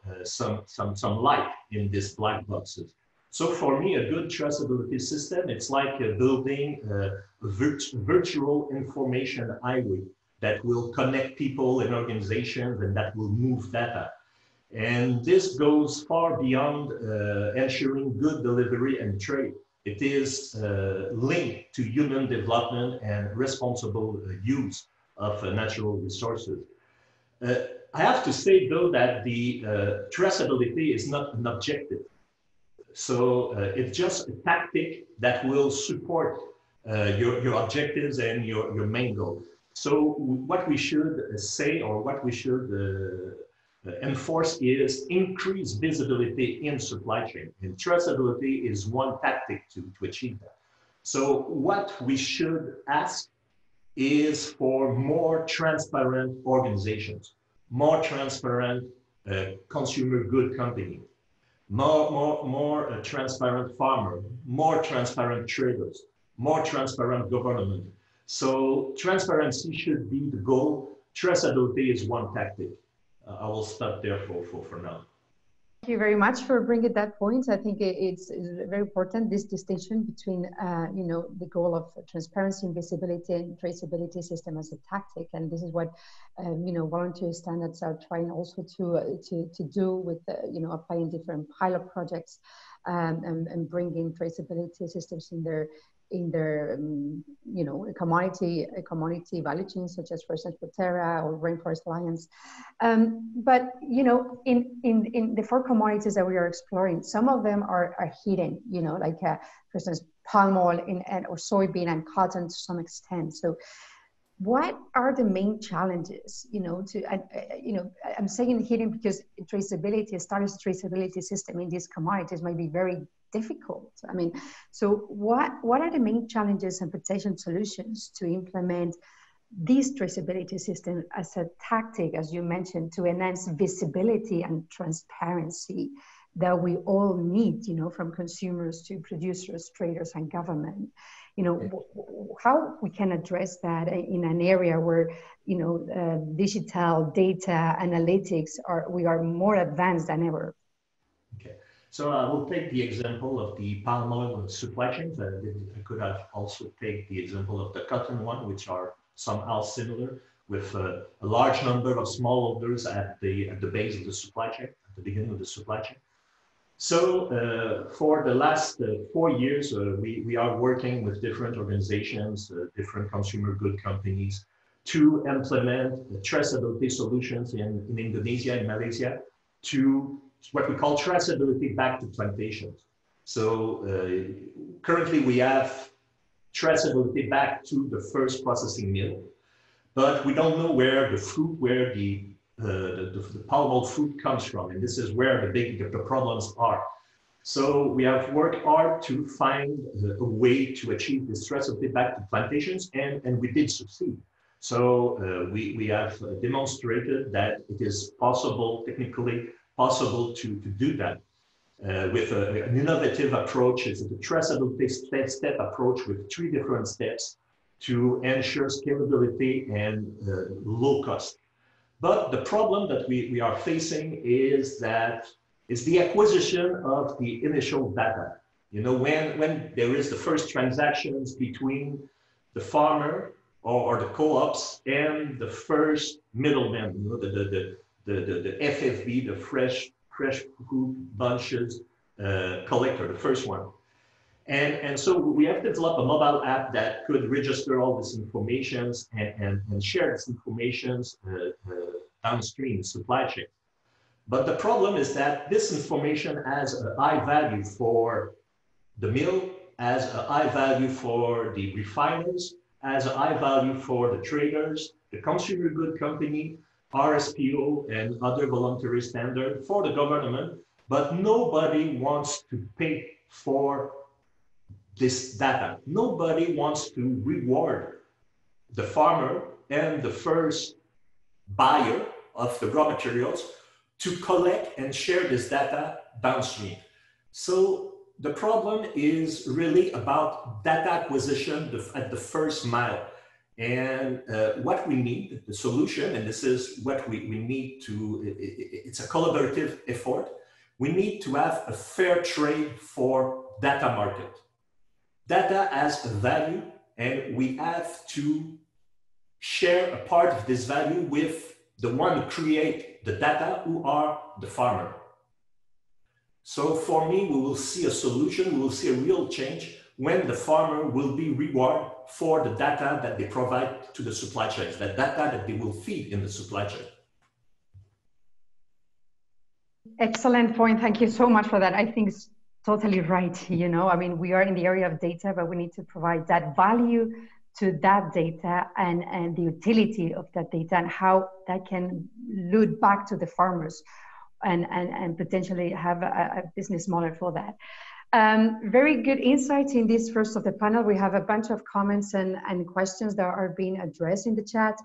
light in these black boxes. So for me, a good traceability system, it's like building a virtual information highway that will connect people and organizations and that will move data. And this goes far beyond ensuring good delivery and trade. It is linked to human development and responsible use of natural resources. I have to say, though, that the traceability is not an objective. So it's just a tactic that will support your objectives and your main goal. So what we should say, or what we should enforce, is increase visibility in supply chain. And traceability is one tactic to achieve that. So what we should ask is for more transparent organizations, more transparent consumer good company, more transparent farmer, more transparent traders, more transparent government. So transparency should be the goal. Traceability is one tactic. I will stop there for now. Thank you very much for bringing that point. I think it's very important, this distinction between, you know, the goal of transparency and visibility and traceability system as a tactic. And this is what, you know, voluntary standards are trying also to do with, you know, applying different pilot projects and bringing traceability systems in their you know, commodity value chains, such as, for example, Terra or Rainforest Alliance. But, you know, in the 4 commodities that we are exploring, some of them are hidden, you know, like, for instance, palm oil or soybean and cotton to some extent. So what are the main challenges, you know, you know, I'm saying hidden because traceability, established traceability system in these commodities might be very difficult. I mean, so what are the main challenges and potential solutions to implement this traceability system as a tactic, as you mentioned, to enhance visibility and transparency that we all need, you know, from consumers to producers, traders, and government? You know, how we can address that in an area where, you know, digital data analytics we are more advanced than ever. Okay, so I will take the example of the palm oil supply chains. I could have also take the example of the cotton one, which are somehow similar, with a large number of smallholders at the base of the supply chain, at the beginning of the supply chain. So for the last 4 years, we are working with different organizations, different consumer good companies, to implement traceability solutions in Indonesia and Malaysia to what we call traceability back to plantations. So currently we have traceability back to the first processing mill, but we don't know where the fruit, where the palm oil fruit comes from, and this is where the problems are. So we have worked hard to find a way to achieve this traceability back to plantations, and we did succeed. So we have demonstrated that it is possible, technically possible, to do that with an innovative approach. It's a traceability step approach with 3 different steps to ensure scalability and low cost. But the problem that we are facing is the acquisition of the initial data. You know, when there is the first transactions between the farmer or the co-ops and the first middleman, you know, the FFB, the fresh fruit bunches collector, the first one. And so we have developed a mobile app that could register all this information and share this information downstream supply chain. But the problem is that this information has a high value for the mill, has a high value for the refiners, has a high value for the traders, the consumer good company, RSPO, and other voluntary standards for the government, but nobody wants to pay for this data. Nobody wants to reward the farmer and the first buyer of the raw materials to collect and share this data downstream. So the problem is really about data acquisition at the first mile. And what we need, the solution, and this is what we need to, it's a collaborative effort. We need to have a fair trade for data market. Data has a value, and we have to share a part of this value with the one who create the data, who are the farmer. So for me, we will see a solution, we will see a real change when the farmer will be rewarded for the data that they provide to the supply chains, that data that they will feed in the supply chain. Excellent point. Thank you so much for that. I think it's totally right. You know, I mean, we are in the area of data, but we need to provide that value to that data and the utility of that data and how that can lead back to the farmers and potentially have a business model for that. Very good insights in this first of the panel. We have a bunch of comments and questions that are being addressed in the chat.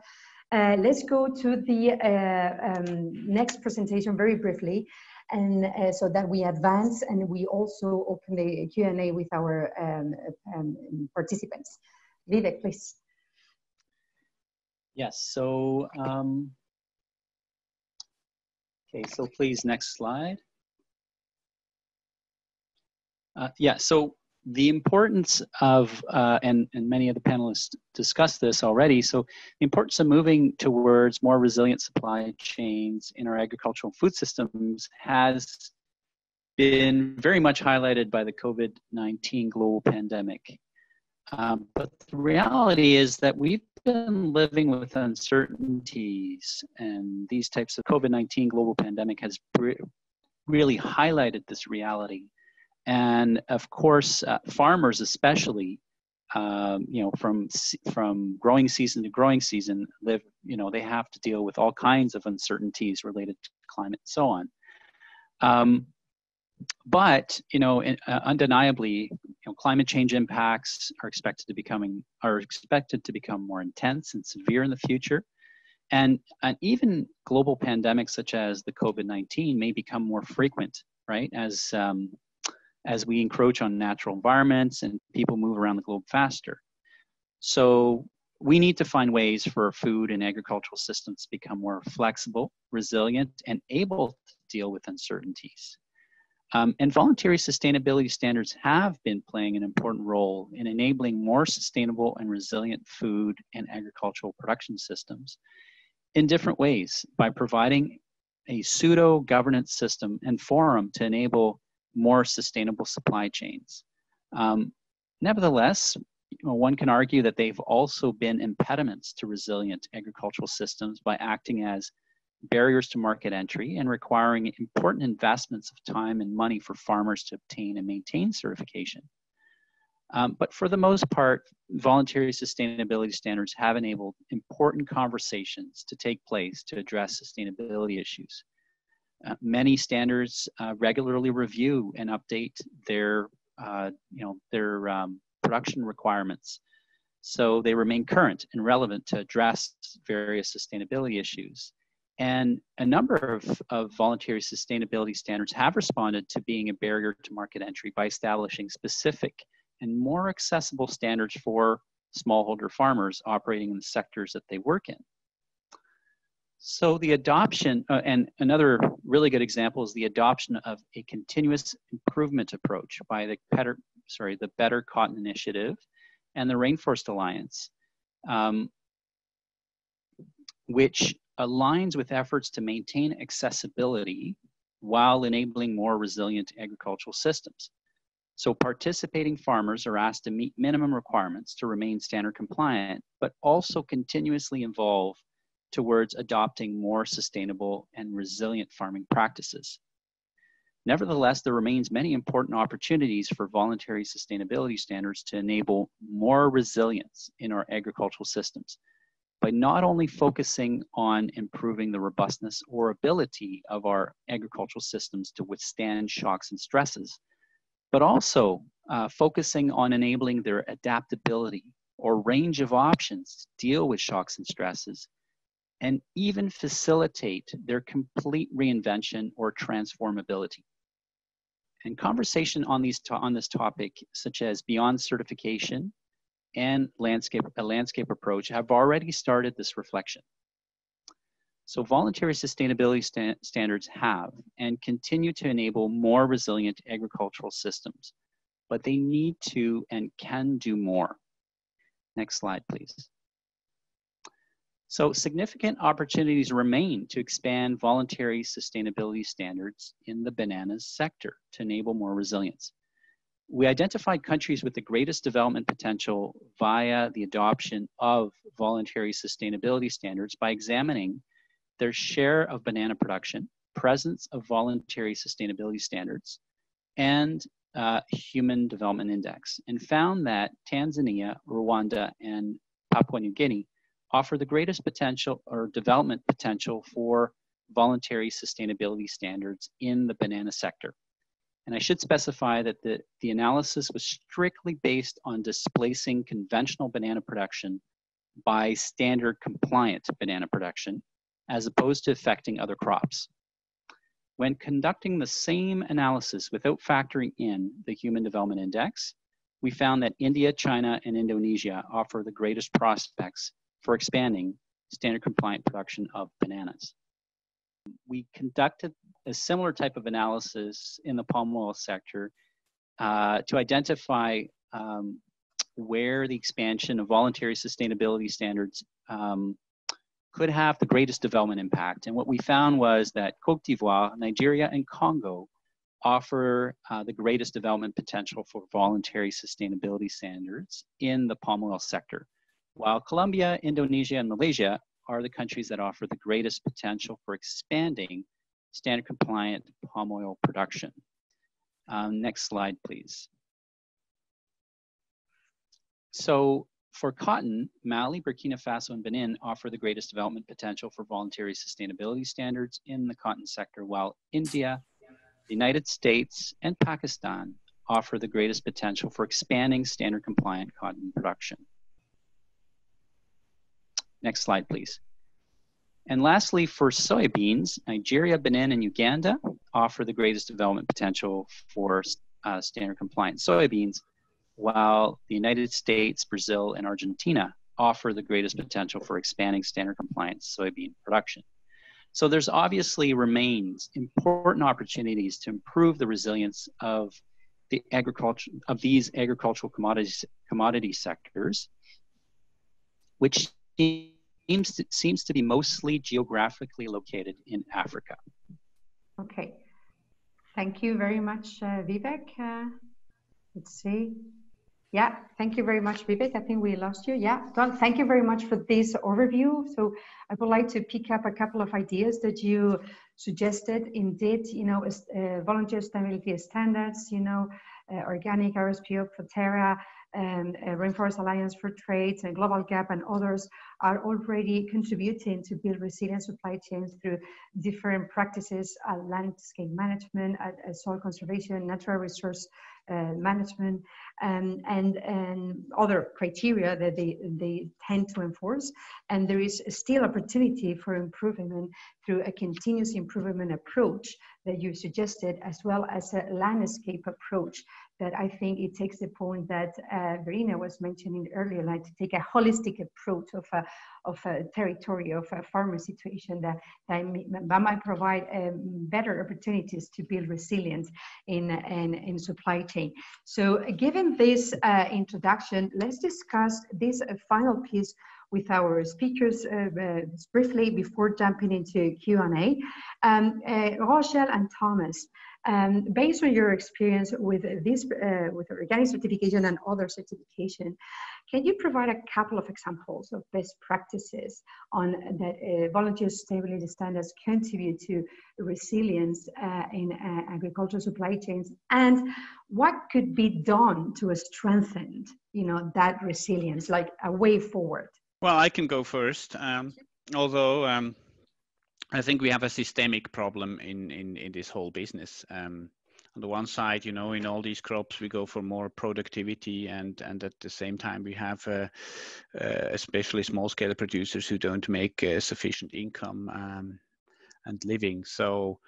Let's go to the next presentation very briefly, and so that we advance and we also open the Q&A with our participants. Vivek, please. Yes, so, okay, so please, next slide. Yeah, so the importance of, and many of the panelists discussed this already, so the importance of moving towards more resilient supply chains in our agricultural food systems has been very much highlighted by the COVID-19 global pandemic. But the reality is that we've been living with uncertainties, and these types of COVID-19 global pandemic has really highlighted this reality. And of course, farmers especially, you know, from growing season to growing season, they have to deal with all kinds of uncertainties related to climate and so on. But you know, undeniably, climate change impacts are expected to become more intense and severe in the future, and even global pandemics such as the COVID-19 may become more frequent, right? As we encroach on natural environments and people move around the globe faster. So we need to find ways for food and agricultural systems to become more flexible, resilient, and able to deal with uncertainties. And voluntary sustainability standards have been playing an important role in enabling more sustainable and resilient food and agricultural production systems in different ways by providing a pseudo-governance system and forum to enable more sustainable supply chains. Nevertheless, one can argue that they've also been impediments to resilient agricultural systems by acting as barriers to market entry and requiring important investments of time and money for farmers to obtain and maintain certification. But for the most part, voluntary sustainability standards have enabled important conversations to take place to address sustainability issues. Many standards regularly review and update their production requirements, so they remain current and relevant to address various sustainability issues. And a number of voluntary sustainability standards have responded to being a barrier to market entry by establishing specific and more accessible standards for smallholder farmers operating in the sectors that they work in. So the adoption, and another really good example is the adoption of a continuous improvement approach by the Better Cotton Initiative and the Rainforest Alliance, which aligns with efforts to maintain accessibility while enabling more resilient agricultural systems. So participating farmers are asked to meet minimum requirements to remain standard compliant, but also continuously evolve towards adopting more sustainable and resilient farming practices. Nevertheless, there remains many important opportunities for voluntary sustainability standards to enable more resilience in our agricultural systems by not only focusing on improving the robustness or ability of our agricultural systems to withstand shocks and stresses, but also focusing on enabling their adaptability or range of options to deal with shocks and stresses, and even facilitate their complete reinvention or transformability. And conversation on this topic, such as beyond certification and a landscape approach, have already started this reflection. So voluntary sustainability standards have and continue to enable more resilient agricultural systems, but they need to and can do more. Next slide, please. So significant opportunities remain to expand voluntary sustainability standards in the bananas sector to enable more resilience. We identified countries with the greatest development potential via the adoption of voluntary sustainability standards by examining their share of banana production, presence of voluntary sustainability standards, and Human Development Index, and found that Tanzania, Rwanda, and Papua New Guinea offer the greatest potential or development potential for voluntary sustainability standards in the banana sector. And I should specify that the analysis was strictly based on displacing conventional banana production by standard compliant banana production, as opposed to affecting other crops. When conducting the same analysis without factoring in the Human Development Index, we found that India, China, and Indonesia offer the greatest prospects for expanding standard compliant production of bananas. We conducted a similar type of analysis in the palm oil sector to identify where the expansion of voluntary sustainability standards could have the greatest development impact. And what we found was that Côte d'Ivoire, Nigeria, and Congo offer the greatest development potential for voluntary sustainability standards in the palm oil sector, while Colombia, Indonesia, and Malaysia are the countries that offer the greatest potential for expanding standard compliant palm oil production. Next slide, please. So for cotton, Mali, Burkina Faso, and Benin offer the greatest development potential for voluntary sustainability standards in the cotton sector, while India, the United States, and Pakistan offer the greatest potential for expanding standard compliant cotton production. Next slide, please. And lastly, for soybeans, Nigeria, Benin, and Uganda offer the greatest development potential for standard compliant soybeans, while the United States, Brazil, and Argentina offer the greatest potential for expanding standard compliant soybean production. So there's obviously remains important opportunities to improve the resilience of the these agricultural commodity sectors, which seems to be mostly geographically located in Africa. Okay, thank you very much, Vivek. Let's see. Yeah, thank you very much, Vivek. I think we lost you. Yeah, well, thank you very much for this overview. So I would like to pick up a couple of ideas that you suggested. Indeed, you know, voluntary sustainability standards, you know, organic RSPO, Proterra, and Rainforest Alliance for Trade, and Global Gap, and others are already contributing to build resilient supply chains through different practices, landscape management, soil conservation, natural resource management, and other criteria that they tend to enforce. And there is still opportunity for improvement through a continuous improvement approach that you suggested, as well as a landscape approach that I think it takes the point that Verena was mentioning earlier, like to take a holistic approach of a territory, of a farmer situation that might provide better opportunities to build resilience in supply chain. So given this introduction, let's discuss this final piece, with our speakers briefly before jumping into Q&A. Rochelle and Thomas, based on your experience with this, with organic certification and other certification, can you provide a couple of examples of best practices on that voluntary sustainability standards contribute to resilience in agricultural supply chains, and what could be done to strengthen, that resilience, like a way forward? Well, I can go first, although I think we have a systemic problem in this whole business. On the one side, in all these crops, we go for more productivity, and at the same time, we have especially small-scale producers who don't make sufficient income and living. So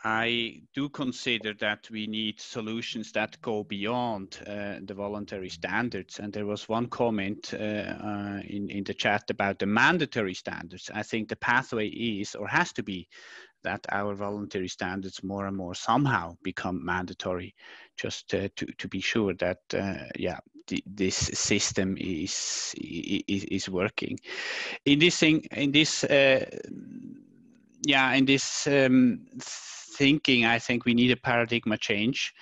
I do consider that we need solutions that go beyond the voluntary standards. And there was one comment in the chat about the mandatory standards. I think the pathway is, or has to be, that our voluntary standards more and more somehow become mandatory, just to be sure that this system is working. In this thinking, I think we need a paradigm change.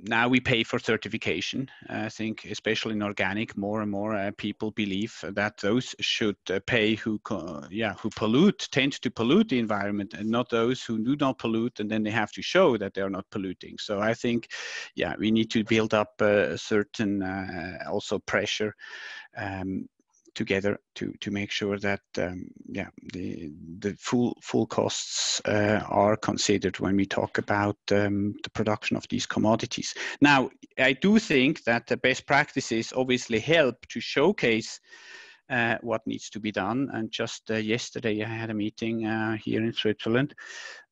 Now we pay for certification. I think, especially in organic, more and more people believe that those should pay who pollute, tend to pollute the environment, and not those who do not pollute, and then they have to show that they are not polluting. So I think, we need to build up a certain also pressure together to make sure that the full costs are considered when we talk about the production of these commodities. Now, I do think that the best practices obviously help to showcase what needs to be done. And just yesterday, I had a meeting here in Switzerland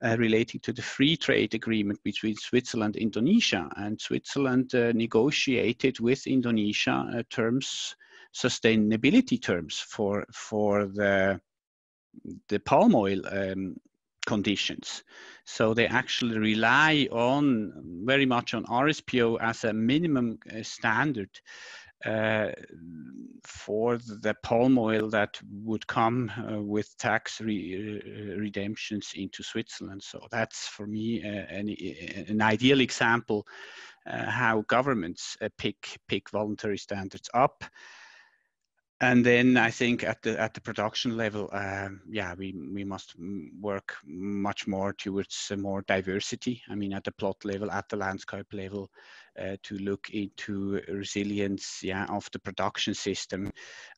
relating to the free trade agreement between Switzerland and Indonesia. And Switzerland negotiated with Indonesia sustainability terms for the palm oil conditions. So they actually rely very much on RSPO as a minimum standard for the palm oil that would come with tax redemptions into Switzerland. So that's, for me, an ideal example how governments pick voluntary standards up. And then I think at the production level, we must work much more towards more diversity. I mean, at the plot level, at the landscape level, to look into resilience, of the production system.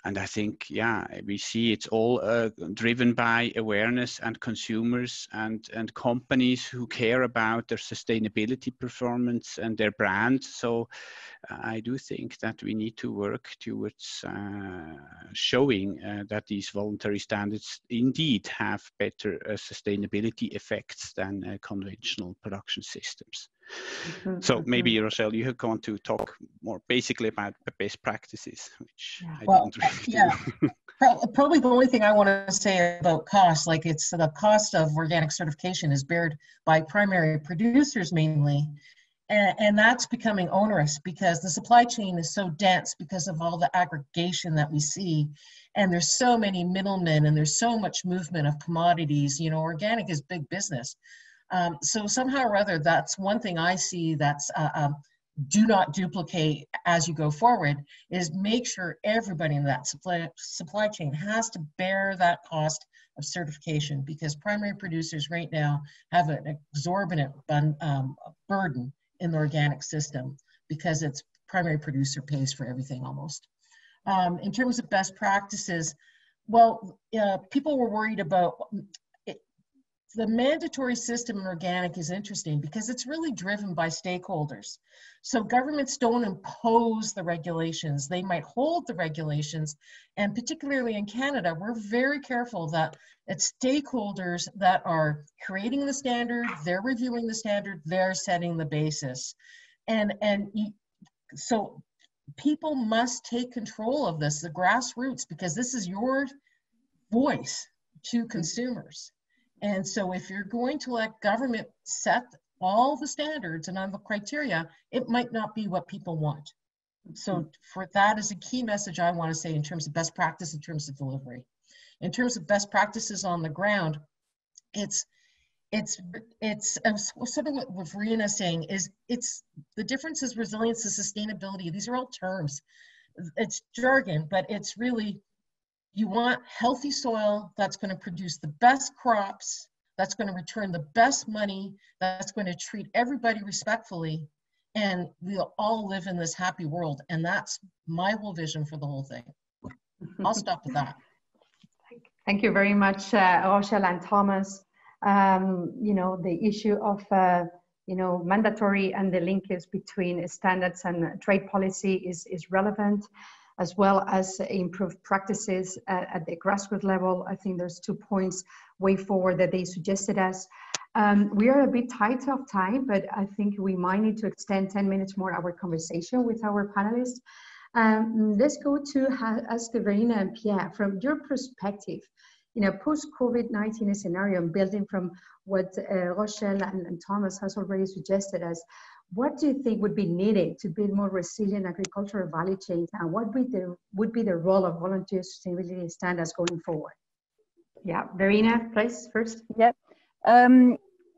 And I think, we see it's all driven by awareness and consumers and companies who care about their sustainability performance and their brand. So I do think that we need to work towards showing that these voluntary standards indeed have better sustainability effects than conventional production systems. Mm-hmm. So maybe, Rochelle, you have gone to talk more basically about the best practices, which I didn't really do. Probably the only thing I want to say about cost, like it's the cost of organic certification is bared by primary producers mainly. And that's becoming onerous because the supply chain is so dense because of all the aggregation that we see. And there's so many middlemen and there's so much movement of commodities. Organic is big business. So somehow or other, that's one thing I see that's do not duplicate as you go forward, is make sure everybody in that supply chain has to bear that cost of certification, because primary producers right now have an exorbitant burden in the organic system because its primary producer pays for everything almost. In terms of best practices, people were worried about the mandatory system in organic is interesting because it's really driven by stakeholders. So governments don't impose the regulations. They might hold the regulations. And particularly in Canada, we're very careful that it's stakeholders that are creating the standard, they're reviewing the standard, they're setting the basis. So people must take control of this, the grassroots, because this is your voice to consumers. And so if you're going to let government set all the standards and all the criteria, it might not be what people want. So for that is a key message I want to say in terms of best practice, in terms of delivery. In terms of best practices on the ground, it's sort of what Verena is saying is the difference is resilience and sustainability. These are all terms. It's jargon, but it's really, you want healthy soil that's going to produce the best crops, that's going to return the best money, that's going to treat everybody respectfully, and we'll all live in this happy world. And that's my whole vision for the whole thing. I'll stop with that. Thank you very much, Rochelle and Thomas. You know, the issue of, you know, mandatory and the linkage between standards and trade policy is relevant, as well as improved practices at the grassroots level. I think there's 2 points way forward that they suggested us. We are a bit tight of time, but I think we might need to extend 10 minutes more our conversation with our panelists. Let's go to ask Verena and Pierre, from your perspective, in a post-COVID-19 scenario, and building from what Rochelle and Thomas has already suggested us, what do you think would be needed to build more resilient agricultural value chains, and what would be the role of voluntary sustainability standards going forward? Yeah, Verena, please, first. Yep.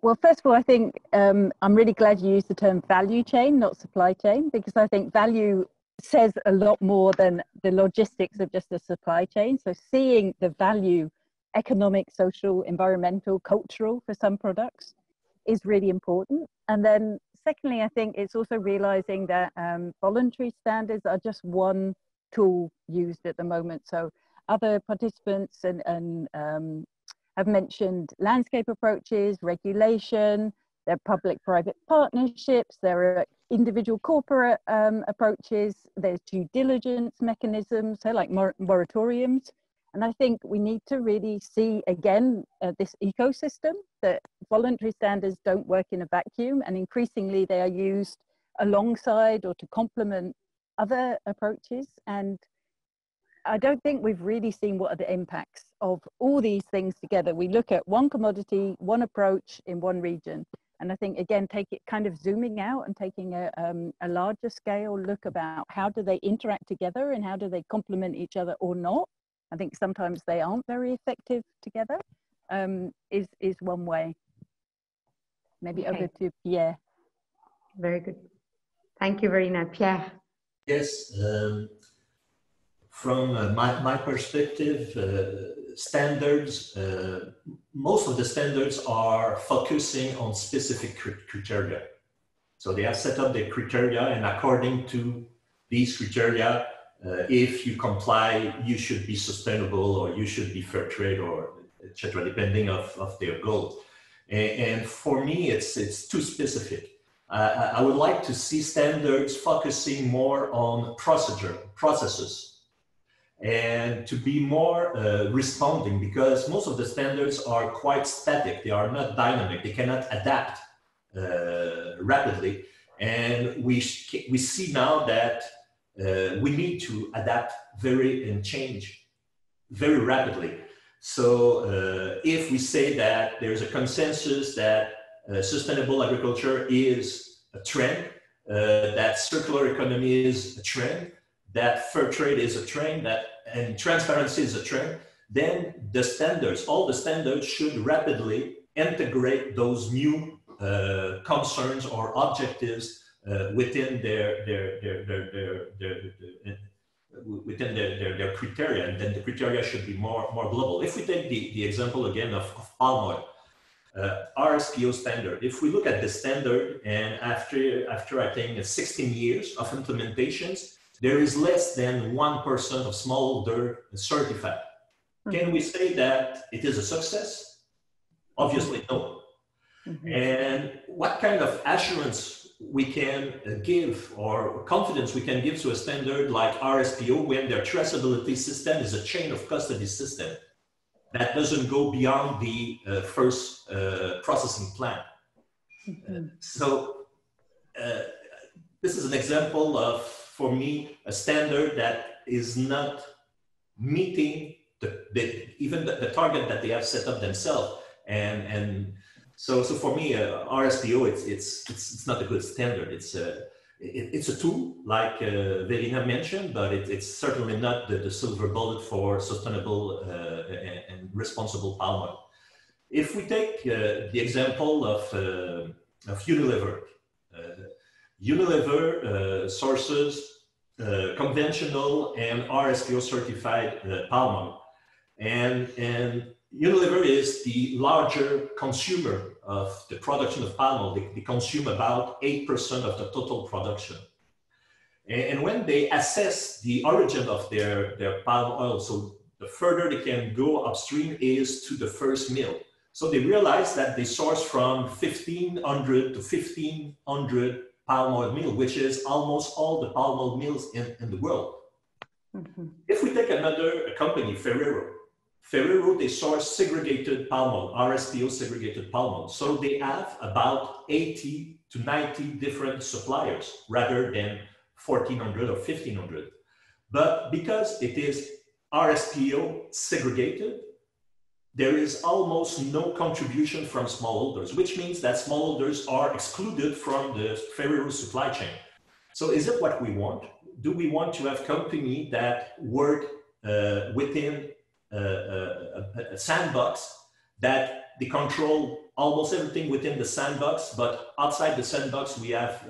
Well, first of all, I think I'm really glad you used the term value chain, not supply chain, because I think value says a lot more than the logistics of just a supply chain. So seeing the value, economic, social, environmental, cultural for some products is really important. And then secondly, I think it's also realizing that voluntary standards are just one tool used at the moment. So other participants and have mentioned landscape approaches, regulation, there are public-private partnerships, there are individual corporate approaches, there's due diligence mechanisms, so like moratoriums. And I think we need to really see again this ecosystem, that voluntary standards don't work in a vacuum, and increasingly they are used alongside or to complement other approaches. And I don't think we've really seen what are the impacts of all these things together. We look at one commodity, one approach in one region. And I think, again, take it kind of zooming out and taking a larger scale look about how do they interact together and how do they complement each other or not. I think sometimes they aren't very effective together, is one way. Maybe Okay. over to Pierre. Very good. Thank you, Verena. Pierre. Yes, from my perspective, standards, most of the standards are focusing on specific criteria. So they have set up the criteria, and according to these criteria, if you comply, you should be sustainable, or you should be fair trade, or etc., depending of their goals. And for me, it's too specific. I would like to see standards focusing more on processes, and to be more responding, because most of the standards are quite static. They are not dynamic. They cannot adapt rapidly. And we see now that we need to adapt and change very rapidly. So if we say that there's a consensus that sustainable agriculture is a trend, that circular economy is a trend, that fair trade is a trend, and transparency is a trend, then the standards, all the standards should rapidly integrate those new concerns or objectives within their criteria, and then the criteria should be more global. If we take the example again of palm oil, RSPO standard, if we look at the standard, and after I think 16 years of implementations, there is less than 1% of smallholder certified. Can we say that it is a success? Obviously, no. And what kind of assurance we can give, or confidence we can give to a standard like RSPO, when their traceability system is a chain of custody system that doesn't go beyond the first processing plant? So this is an example of, for me, a standard that is not meeting even the target that they have set up themselves. And so for me, RSPO, it's not a good standard. It's a tool, like Verena mentioned, but it's certainly not the silver bullet for sustainable and responsible palm oil. If we take the example of Unilever, Unilever sources conventional and RSPO certified palm oil, and Unilever is the larger consumer of the production of palm oil. They consume about 8% of the total production. And when they assess the origin of their palm oil, so the further they can go upstream is to the first mill. So they realize that they source from 1,500 to 1,500 palm oil mill, which is almost all the palm oil mills in the world. Mm-hmm. If we take another company, Ferrero, they source segregated palm oil, RSPO segregated palm oil. So they have about 80 to 90 different suppliers rather than 1,400 or 1,500. But because it is RSPO segregated, there is almost no contribution from smallholders, which means that smallholders are excluded from the Ferrero supply chain. So is it what we want? Do we want to have companies that work within a sandbox, that they control almost everything within the sandbox, but outside the sandbox we have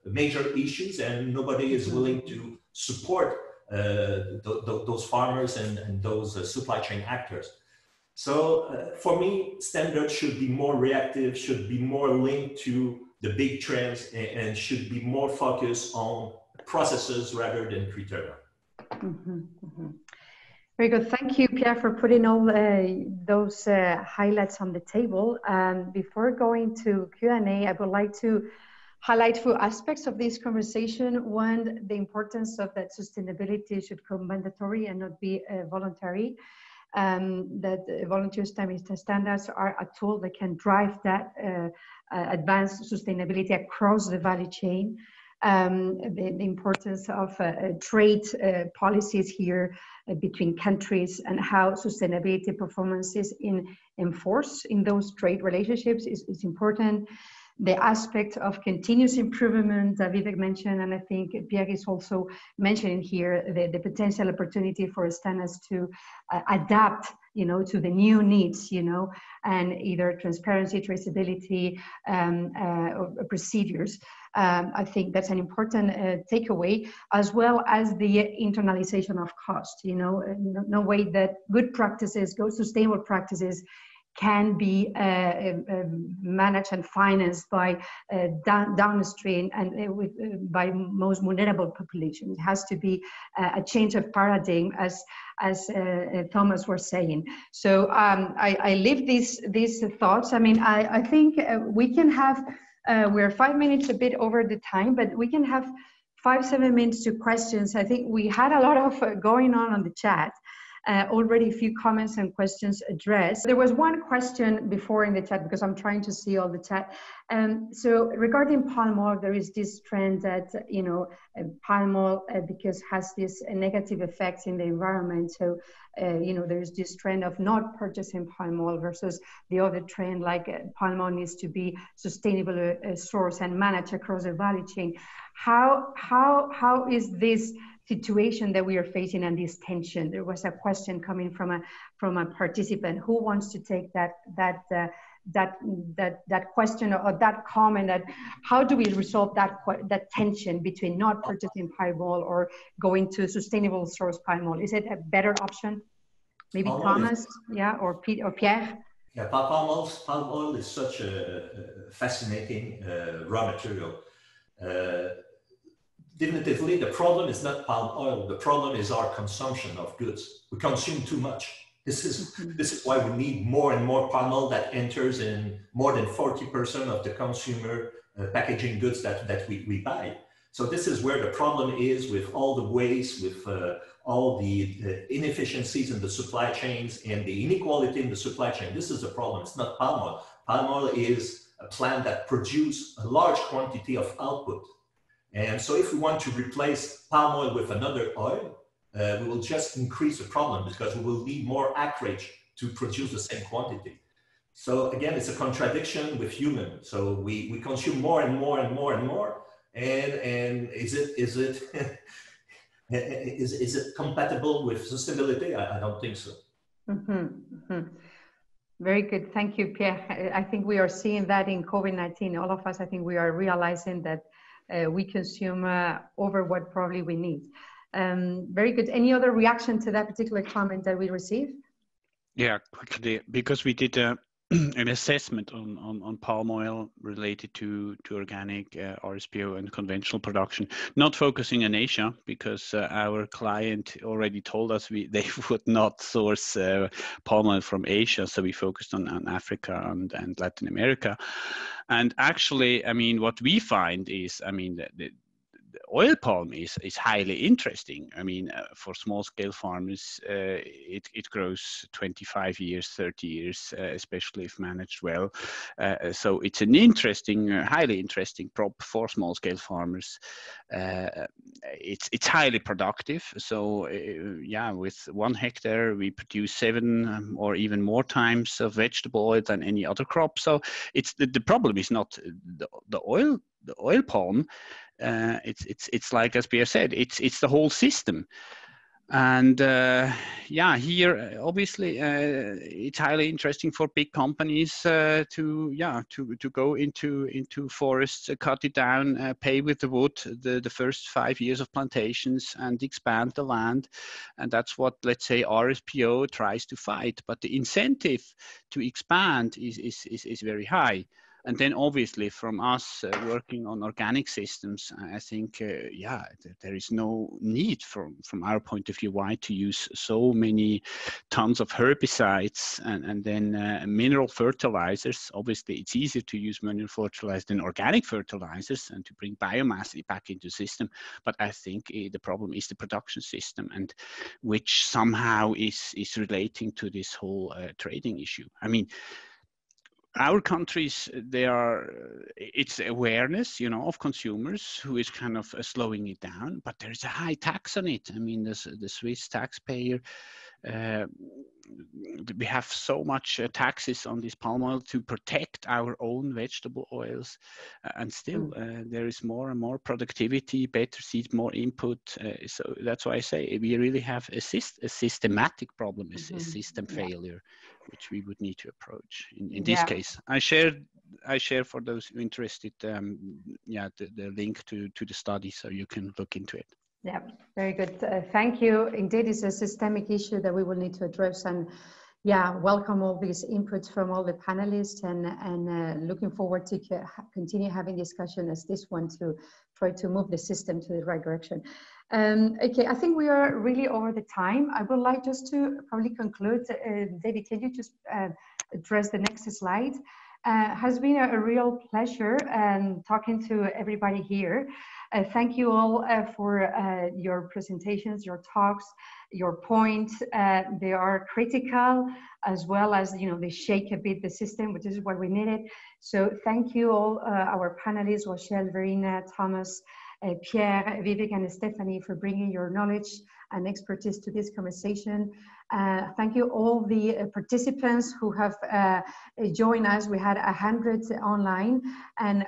major issues and nobody is willing to support those farmers and those supply chain actors? So for me, standards should be more reactive, should be more linked to the big trends, and should be more focused on processes rather than criteria. Mm-hmm, mm-hmm. Very good. Thank you, Pierre, for putting all those highlights on the table. Before going to Q&A, I would like to highlight a few aspects of this conversation. One, the importance of that sustainability should come mandatory and not be voluntary. That voluntary standards are a tool that can drive that advanced sustainability across the value chain. The importance of trade policies here between countries and how sustainability performance is enforced in those trade relationships is important. The aspect of continuous improvement that Vivek mentioned, and I think Pierre is also mentioning here, the potential opportunity for standards to adapt, to the new needs, and either transparency, traceability, or procedures. I think that's an important takeaway, as well as the internalization of cost. No way that good practices, sustainable practices, can be managed and financed by downstream and by most vulnerable population. It has to be a change of paradigm, as Thomas was saying. So I leave these thoughts. I mean, I think we can have, we're 5 minutes a bit over the time, but we can have 5-7 minutes to questions. I think we had a lot of going on the chat. Already a few comments and questions addressed. There was one question before in the chat, because I'm trying to see all the chat. So regarding palm oil, there is this trend that, palm oil, because has this negative effects in the environment. So, there's this trend of not purchasing palm oil versus the other trend, like palm oil needs to be sustainable source and managed across the value chain. How is this situation that we are facing and this tension? There was a question coming from a participant who wants to take that question or that comment, that how do we resolve that tension between not purchasing palm oil or going to sustainable source palm oil? Is it a better option? Maybe Thomas, or Pete or Pierre? Yeah, palm oil is such a fascinating raw material. Definitively, the problem is not palm oil. The problem is our consumption of goods. We consume too much. This is why we need more and more palm oil that enters in more than 40% of the consumer packaging goods that we buy. So this is where the problem is, with all the waste, with all the inefficiencies in the supply chains and the inequality in the supply chain. This is the problem. It's not palm oil. Palm oil is a plant that produces a large quantity of output. And so if we want to replace palm oil with another oil, we will just increase the problem, because we will need more acreage to produce the same quantity. So again, it's a contradiction with humans. So we consume more and more and more and more, And is it compatible with sustainability? I don't think so. Very good. Thank you, Pierre. I think we are seeing that in COVID-19. All of us, I think we are realizing that we consume over what probably we need. Very good. Any other reaction to that particular comment that we received? Yeah, quickly, because we did an assessment on palm oil related to organic RSPO and conventional production, not focusing on Asia, because our client already told us they would not source palm oil from Asia, so we focused on Africa and Latin America. And actually, I mean, what we find is, I mean, the oil palm is highly interesting. I mean, for small scale farmers, it grows 25 years, 30 years, especially if managed well. So it's an interesting, highly interesting crop for small scale farmers. It's highly productive. So yeah, with 1 hectare, we produce 7 or even more times of vegetable oil than any other crop. So it's the problem is not the oil palm. It's like, as Pierre said, it's the whole system. And yeah, here obviously it's highly interesting for big companies to go into forests, cut it down, pay with the wood the first 5 years of plantations and expand the land. And that's what, let's say, RSPO tries to fight. But the incentive to expand is very high. And then obviously from us working on organic systems, I think, yeah, there is no need from our point of view why to use so many tons of herbicides and then mineral fertilizers. Obviously, it's easier to use mineral fertilizers than organic fertilizers and to bring biomass back into the system. But I think the problem is the production system, and which somehow is relating to this whole trading issue. I mean, our countries, it's awareness, you know, of consumers who is kind of slowing it down, but there's a high tax on it. I mean, the Swiss taxpayer, we have so much taxes on this palm oil to protect our own vegetable oils, and still there is more and more productivity, better seed, more input. So that's why I say we really have a systematic problem, a system failure, which we would need to approach. In this case, I share for those interested, the link to the study, so you can look into it. Yeah, very good. Thank you. Indeed, it's a systemic issue that we will need to address, and yeah, welcome all these inputs from all the panelists, and looking forward to continue having discussion as this one to try to move the system to the right direction. Okay, I think we are really over the time. I would like just to probably conclude. David, can you just address the next slide? Has been a real pleasure talking to everybody here. Thank you all for your presentations, your talks, your points. They are critical, as well as, you know, they shake a bit the system, which is what we needed. So thank you all, our panelists, Rochelle, Verena, Thomas, Pierre, Vivek, and Stephanie, for bringing your knowledge and expertise to this conversation. Thank you all the participants who have joined us. We had 100 online, and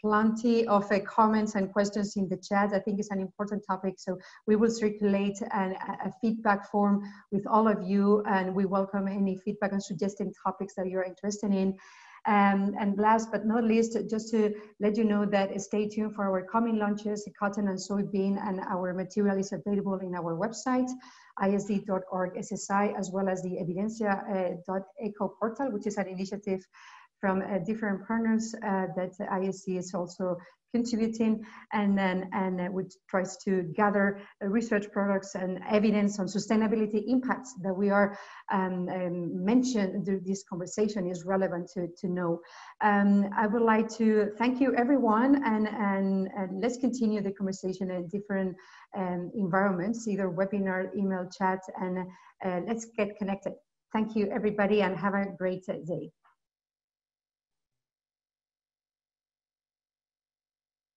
plenty of comments and questions in the chat. I think it's an important topic, so we will circulate a feedback form with all of you, and we welcome any feedback and suggesting topics that you're interested in. And last but not least, just to let you know that stay tuned for our coming launches, cotton and soybean, and our material is available in our website, isd.org/SSI, as well as the evidencia.eco portal, which is an initiative from different partners that ISD is also contributing, and which tries to gather research products and evidence on sustainability impacts that we are mentioned through this conversation is relevant to know. I would like to thank you everyone, and let's continue the conversation in different environments, either webinar, email, chat, and let's get connected. Thank you everybody, and have a great day.